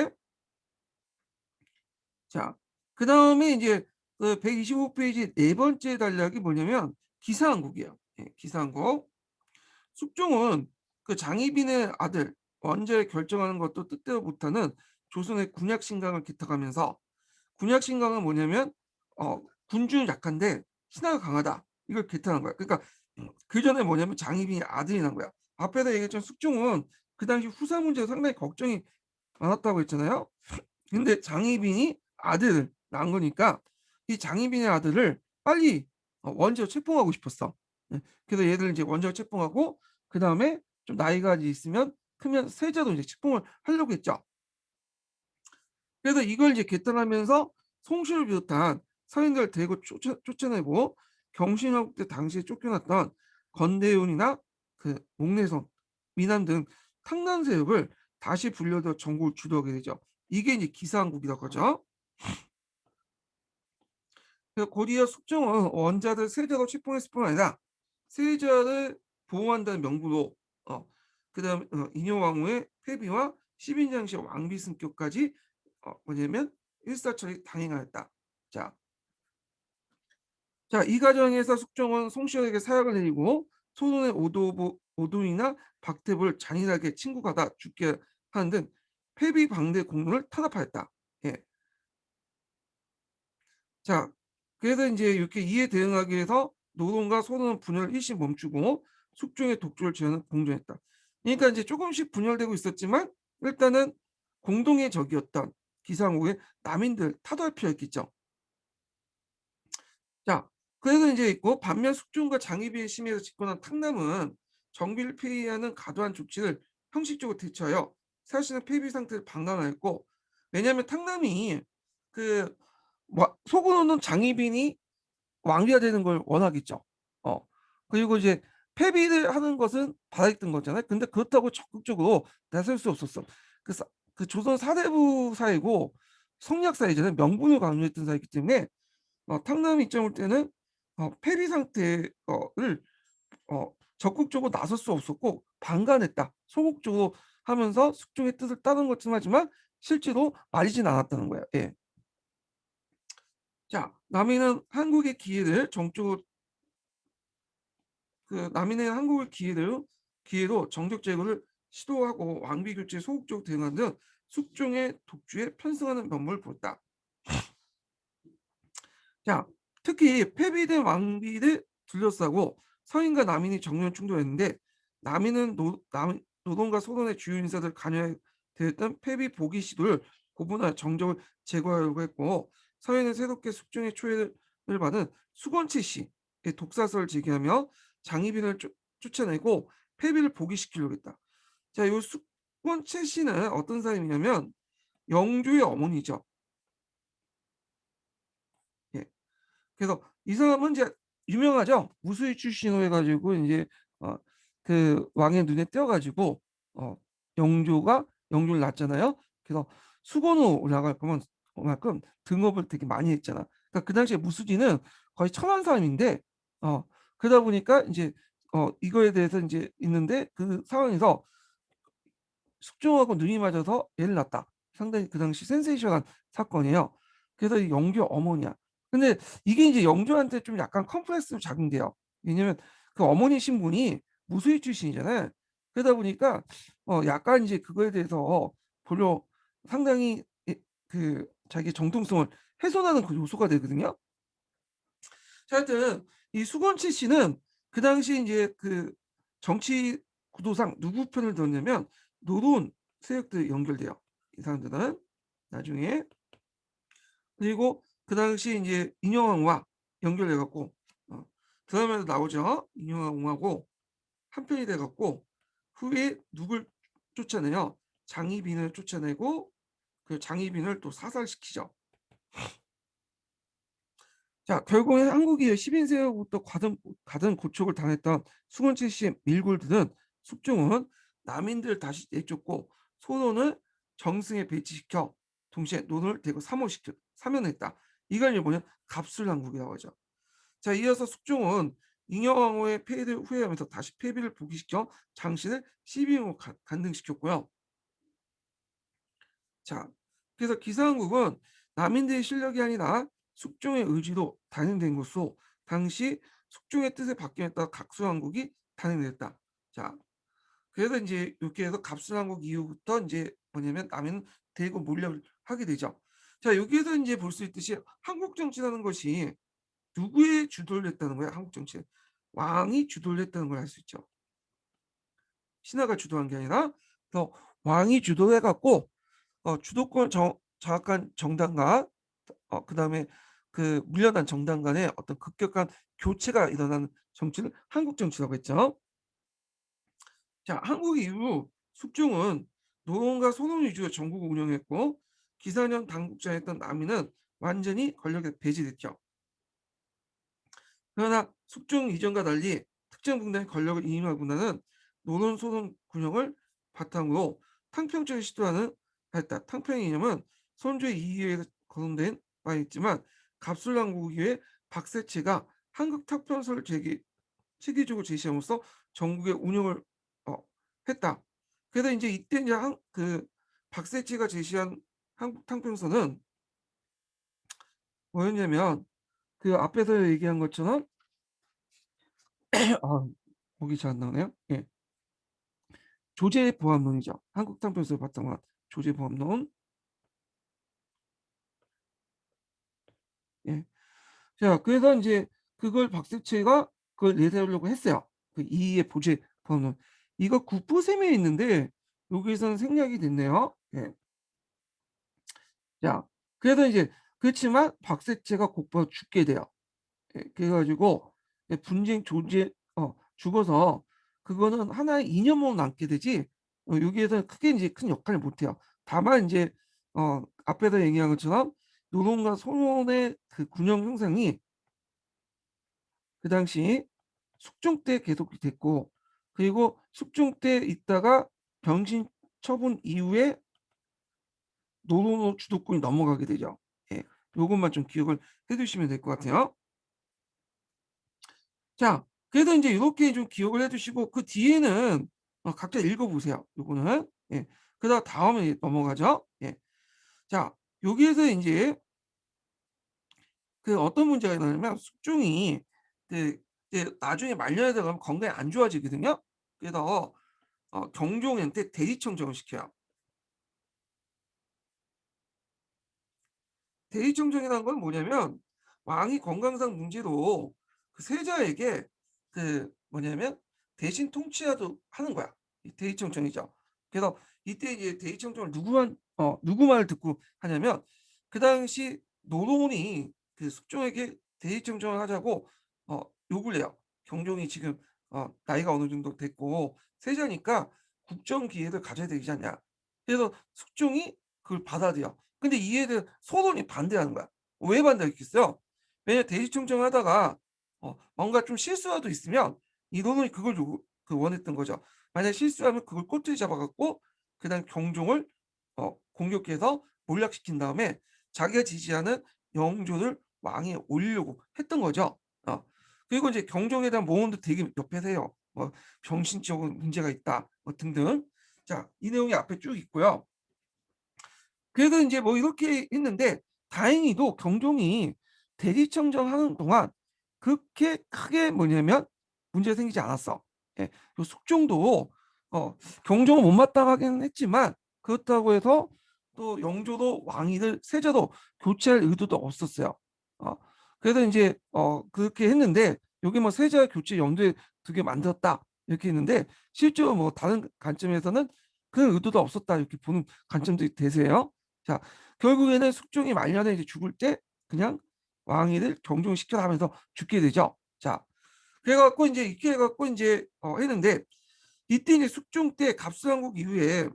자, 그다음에 이제 그 125 페이지 네 번째 단락이 뭐냐면 기사항국이에요. 예, 기사항국. 숙종은 그 장희빈의 아들 원제를 결정하는 것도 뜻대로 못하는 조선의 군약신강을 기탁하면서 군약신강은 뭐냐면 군주는 약한데 신하가 강하다. 이걸 개탄한 거야. 그러니까 그 전에 뭐냐면 장희빈이 아들이 난 거야. 앞에서 얘기했던 숙종은 그 당시 후사 문제가 상당히 걱정이 많았다고 했잖아요. 근데 장희빈이 아들을 낳은 거니까 이 장희빈의 아들을 빨리 원제로 책봉하고 싶었어. 예. 그래서 얘를 이제 원제로 책봉하고 그 다음에 좀 나이가 있으면 크면 세자도 이제 책봉을 하려고 했죠. 그래서 이걸 이제 개탄하면서 송시를 비롯한 서인들 대거 쫓아내고 경신왕국 때 당시에 쫓겨났던 건대운이나 그 목내성, 미남 등 탕난 세력을 다시 불려서 전국을 주도하게 되죠. 이게 이제 기사왕국이라고 하죠. 고리와 숙종은 원자들 세자로 책봉했을 뿐 아니라 세자를 보호한다는 명분으로 그다음 인효왕후의 폐비와 10인장시 왕비 승격까지 뭐냐면 일사천리 당행하였다. 자, 이 과정에서 숙종은 송시열에게 사약을 내리고 소론의 오도이나 박태부를 잔인하게 친구가다 죽게 하는 등 폐비 방대 공로를 탄압하였다. 예. 자, 그래서 이제 이렇게 이에 대응하기 위해서 노론과 소론은 분열을 일시 멈추고 숙종의 독주를 제한을 공정했다. 그러니까 이제 조금씩 분열되고 있었지만 일단은 공동의 적이었던 기상국의 남인들 타도할 필요가 있겠죠. 자, 그래서 이제 있고 반면 숙종과 장희비의 심의에서 집권한 탕남은 정비를 폐위하는 과도한 조치를 형식적으로 대처하여 사실은 폐비 상태를 방관하였고 왜냐하면 탕남이 그 속으로는 장희빈이 왕비가 되는 걸 원하겠죠. 어. 그리고 이제 폐비를 하는 것은 바라했던 거잖아요. 근데 그렇다고 적극적으로 나설 수 없었어. 그, 그 조선 사대부 사이고 성리학 사이잖아요. 명분을 강조했던 사이기 때문에 탕남 입장 올 때는 폐비 상태를 적극적으로 나설 수 없었고 방관했다. 소극적으로 하면서 숙종의 뜻을 따른 것쯤 하지만 실제로 말이진 않았다는 거예요. 예. 자, 남인은 한국의 기회를 정적으로 남인은 한국의 기회로 정적 제거를 시도하고 왕비 교체에 소극적으로 대응한 등 숙종의 독주에 편승하는 면모를 보였다. 자, 특히 폐비된 왕비를 둘러싸고 서인과 남인이 정면 충돌했는데 남인은 노동과 소론의 주요 인사들 관여에 되었던 폐비 보기 시도를 고분하여 정적을 제거하려고 했고 서인은 새롭게 숙종의 초회를 받은 수건치 씨의 독사설을 제기하며 장희빈을 쫓아내고 폐비를 복위시키려고 했다. 자, 이 수건치 씨는 어떤 사람이냐면 영조의 어머니죠. 예. 그래서 이 사람은 이제 유명하죠. 무수히 출신으로 해가지고 이제 어, 그 왕의 눈에 띄어가지고 어, 영조를 낳았잖아요. 그래서 수건으로 올라갈 거면 그만큼 등업을 되게 많이 했잖아. 그러니까 그 당시에 무수지는 거의 천한 사람인데 어, 그러다 보니까 이제 이거에 대해서 이제 있는데 그 상황에서 숙종하고 눈이 맞아서 애를 낳았다. 상당히 그 당시 센세이션한 사건이에요. 그래서 이 영조 어머니야. 근데 이게 이제 영조한테 좀 약간 컴플렉스로 작용돼요. 왜냐면 그 어머니 신분이 무수히 출신이잖아요. 그러다 보니까 약간 이제 그거에 대해서 별로 상당히 그 자기 정통성을 훼손하는 그 요소가 되거든요. 자, 하여튼 이 수건치 씨는 그 당시 이제 그 정치 구도상 누구 편을 들었냐면 노론 세력들 연결돼요. 이 사람들은 나중에. 그리고 그 당시 이제 인여왕후와 연결해 갖고 드라마에도 나오죠. 인여왕후하고 한편이 돼 갖고 후에 누굴 쫓아내요? 장희빈을 쫓아내고 그 장희빈을 또 사살시키죠. 자, 결국에 한국이 10인세로부터 가든 고촉을 당했던 수건치 씨의 밀골들은 숙종은 남인들을 다시 내쫓고 소론을 정승에 배치시켜 동시에 노론을 대거 사면했다. 이걸 뭐냐? 갑술난국이라고 하죠. 자, 이어서 숙종은 잉여왕후의 폐위를 후회하면서 다시 폐비를 복위시켜 장신을 시비로 간등시켰고요. 자, 그래서 기사한국은 남인들의 실력이 아니라 숙종의 의지로 단행된 것으로 당시 숙종의 뜻에 바뀌었다 각수한국이 단행됐다. 자, 그래서 이제 이렇게 해서 갑수한국 이후부터 이제 뭐냐면 남인 대거 몰락을 하게 되죠. 자, 여기에서 이제 볼 수 있듯이 한국 정치라는 것이 누구의 주도를 했다는 거야? 한국 정치. 왕이 주도를 했다는 걸 알 수 있죠. 신하가 주도한 게 아니라 그래서 왕이 주도해 갖고 주도권 장악한 정당과 그다음에 그 물려난 정당 간의 어떤 급격한 교체가 일어나는 정치를 한국 정치라고 했죠. 자, 한국 이후 숙종은 노론과 소론 위주의 전국을 운영했고 기사년 당국자였던 남이는 완전히 권력에 배제됐죠. 그러나 숙종 이전과 달리 특정 분야의 권력을 이임하고나는 노론 소론 군영을 바탕으로 탕평적인 시도하는 했다. 탕평의 이념은 선조의 이의에 거론된 바 있지만 갑술난국 이후에 박세채가 한국 탕평서를 체계적으로 제시함으로써 전국의 운영을 어, 했다. 그래서 이제 이때 이제 그 박세채가 제시한 한국 탕평서는 뭐였냐면 그 앞에서 얘기한 것처럼 아, 보기 잘 안 나오네요. 예. 조제보합론이죠. 한국 탕평서를 바탕으로 한 조제보합론. 예. 자, 그래서 이제 그걸 박세채가 그걸 내세우려고 했어요. 그 이의 보제보합론. 이거 국보셈에 있는데 여기에서는 생략이 됐네요. 예. 자, 그래서 이제 그렇지만 박세채가 곧바로 죽게 돼요. 예, 그래가지고 분쟁 조제 죽어서 그거는 하나의 이념으로 남게 되지 여기에서 크게 이제 큰 역할을 못해요. 다만 이제 앞에서 얘기한 것처럼 노론과 소론의 그 군영 형성이 그 당시 숙종 때 계속 됐고 그리고 숙종 때 있다가 병신 처분 이후에 노론으로 주도권이 넘어가게 되죠. 예, 요것만 좀 기억을 해두시면 될 것 같아요. 자, 그래서 이제 이렇게 좀 기억을 해두시고 그 뒤에는 각자 읽어보세요. 요거는 예. 그다음 다음에 넘어가죠. 예. 자, 여기에서 이제 그 어떤 문제가 일어나냐면 숙종이 그 이제 나중에 말년에 들어가면 건강이 안 좋아지거든요. 그래서 경종한테 대리청정을 시켜요. 대리청정이라는 건 뭐냐면 왕이 건강상 문제로 그 세자에게 그 뭐냐면 대신 통치하도 하는 거야. 이 대리청정이죠. 그래서 이때 이제 대리청정을 누구 말을 듣고 하냐면 그 당시 노론이 그 숙종에게 대리청정을 하자고 요구를 해요. 경종이 지금 나이가 어느 정도 됐고 세자니까 국정 기회를 가져야 되지 않냐. 그래서 숙종이 그걸 받아들여. 근데 이에 대해 소론이 반대하는 거야. 왜 반대했겠어요? 왜냐면 대리청정하다가 뭔가 좀 실수라도 있으면 이 노론이 그걸 원했던 거죠. 만약 실수하면 그걸 꼬투리 잡아 갖고 그다음 경종을 공격해서 몰락시킨 다음에 자기가 지지하는 영조를 왕위에 올리려고 했던 거죠. 그리고 이제 경종에 대한 모험도 되게 옆에서 해요. 정신적인 문제가 있다 등등. 자, 이 내용이 앞에 쭉 있고요. 그래서 이제 뭐 이렇게 했는데 다행히도 경종이 대리청정하는 동안 그렇게 크게 뭐냐면 문제가 생기지 않았어. 예, 요 숙종도 경종을 못마땅하긴 했지만 그렇다고 해서 또 영조도 왕위를 세자도 교체할 의도도 없었어요. 어, 그래서 이제 그렇게 했는데 여기 뭐 세자 교체 염두에 두게 만들었다 이렇게 했는데 실제로 뭐 다른 관점에서는 그런 의도도 없었다 이렇게 보는 관점도 되세요. 자, 결국에는 숙종이 말년에 이제 죽을 때 그냥 왕위를 경종시켜라 하면서 죽게 되죠. 자, 그래 갖고 인제 이렇게 해 갖고 인제 했는데, 이때 이제 숙종 때 갑수왕국 이후에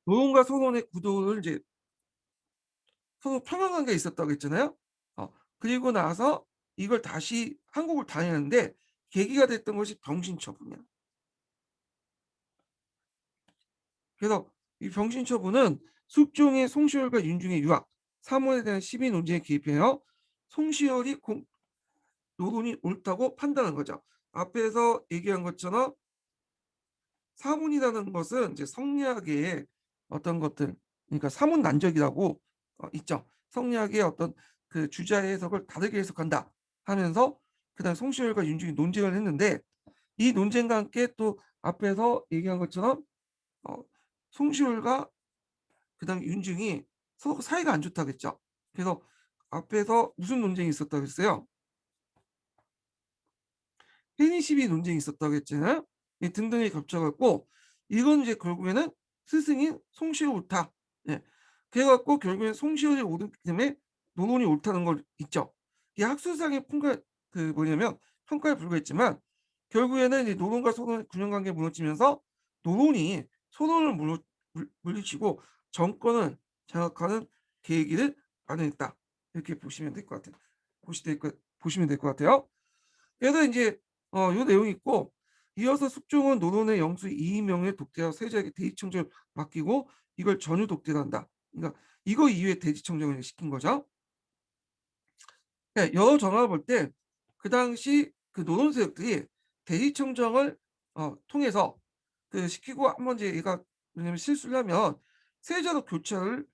노론과 소론의 구도를 이제 서로 평화 관계에 있었다고 했잖아요. 그리고 나서 이걸 다시 한국을 다했는데 계기가 됐던 것이 병신처분이야. 그래서 이 병신처분은 숙종의 송시열과 윤중의 유학, 사문에 대한 시비 논쟁에 개입해요. 송시열이 노론이 옳다고 판단한 거죠. 앞에서 얘기한 것처럼 사문이라는 것은 이제 성리학의 어떤 것들, 그러니까 사문난적이라고 있죠. 성리학의 어떤 그 주자의 해석을 다르게 해석한다 하면서 그다음 송시열과 윤중이 논쟁을 했는데, 이 논쟁과 함께 또 앞에서 얘기한 것처럼 어 송시열과 그다음에 윤중이 서로 사이가 안 좋다고 했죠. 그래서 앞에서 무슨 논쟁이 있었다고 했어요? 페니 시비 논쟁이 있었다고 했잖아요. 이 등등이 겹쳐 갖고 이건 이제 결국에는 스승인 송시효 옳다. 예. 그래 갖고 결국엔 송시효이 옳기 때문에 노론이 옳다는 걸 있죠. 이 학술상의 평가, 그 뭐냐면 평가에 불과했지만 결국에는 이제 노론과 소론의 균형 관계가 무너지면서 노론이 소론을 물리치고 정권을 장악하는 계기를 마련했다. 이렇게 보시면 될 것 같아요. 보시면 될 것 같아요. 그래서 인제 요 내용이 있고, 이어서 숙종은 노론의 영수 이의명을 독대하여 세자에게 대지청정을 맡기고 이걸 전유 독대를 한다. 그러니까 이거 이후에 대지청정을 시킨 거죠. 예, 여러 전화를 볼 때 그 당시 그 노론 세력들이 대지청정을 통해서 그 시키고 한 번 이제 얘가 왜냐면 실수를 하면 세자로 교체를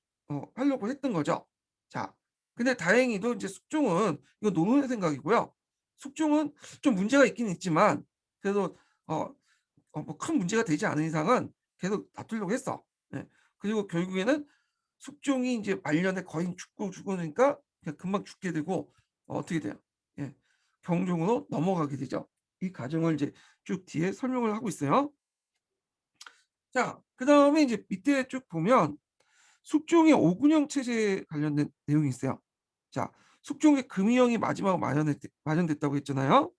하려고 했던 거죠. 자, 근데 다행히도 인제 숙종은 이거 노론의 생각이고요. 숙종은 좀 문제가 있긴 있지만 그래도 어 뭐 큰 문제가 되지 않은 이상은 계속 놔두려고 했어. 예. 그리고 결국에는 숙종이 인제 말년에 거의 죽으니까 그냥 금방 죽게 되고 어떻게 돼요? 예. 경종으로 넘어가게 되죠. 이 과정을 이제 쭉 뒤에 설명을 하고 있어요. 자, 그다음에 이제 밑에 쭉 보면 숙종의 오군영 체제에 관련된 내용이 있어요. 자, 숙종의 금이영이 마지막으로 마련됐다고 했잖아요.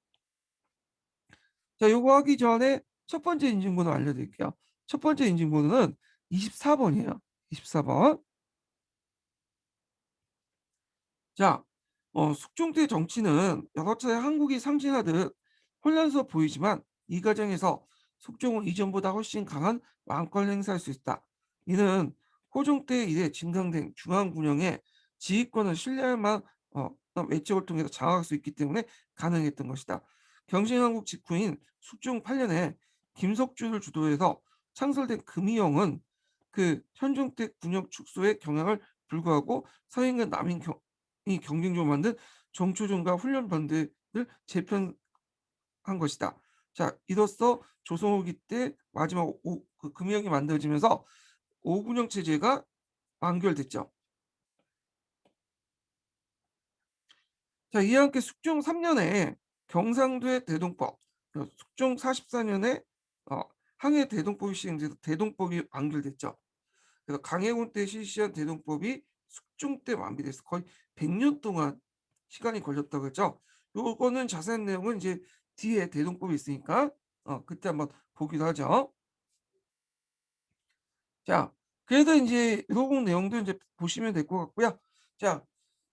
자, 요거 하기 전에 첫 번째 인증번호 알려드릴게요. 첫 번째 인증번호는 24 번이에요. 24 번. 자, 숙종 때 정치는 여러 차례 한국이 상징하듯 혼란스러워 보이지만 이 과정에서 숙종은 이전보다 훨씬 강한 왕권을 행사할 수 있다. 이는 호종 때 이래 진강된 중앙 군영의 지휘권을 신뢰할 만한 외적을 통해서 장악할 수 있기 때문에 가능했던 것이다. 경신한국 직후인 숙종 8년에 김석주를 주도해서 창설된 금이영은 그 현종 때 군역 축소에 경향을 불구하고 서인과 남인 이 경쟁적으로 만든 정초전과 훈련 반대를 재편한 것이다. 자, 이로써 조선 후기 때 마지막 그 금형이 만들어지면서 오군영 체제가 완결됐죠. 자, 이와 함께 숙종 3년에 경상도의 대동법, 숙종 44년에 어, 항해 대동법이 시행돼서 대동법이 완결됐죠. 그래서 강해군 때 실시한 대동법이 숙종 때 완비돼서 거의 100년 동안 시간이 걸렸다고 했죠. 요거는 자세한 내용은 이제 뒤에 대동법이 있으니까 그때 한번 보기로 하죠. 자, 그래서 인제 요런 내용도 인제 보시면 될 것 같고요. 자,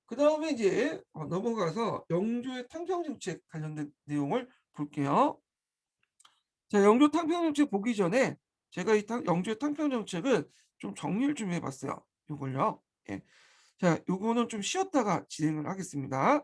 그다음에 이제 넘어가서 영조의 탕평정책 관련된 내용을 볼게요. 자, 영조 탕평정책 보기 전에 제가 이 영조의 탕평정책을 좀 정리를 좀 해 봤어요. 요걸요. 예. 자, 요거는 좀 쉬었다가 진행을 하겠습니다.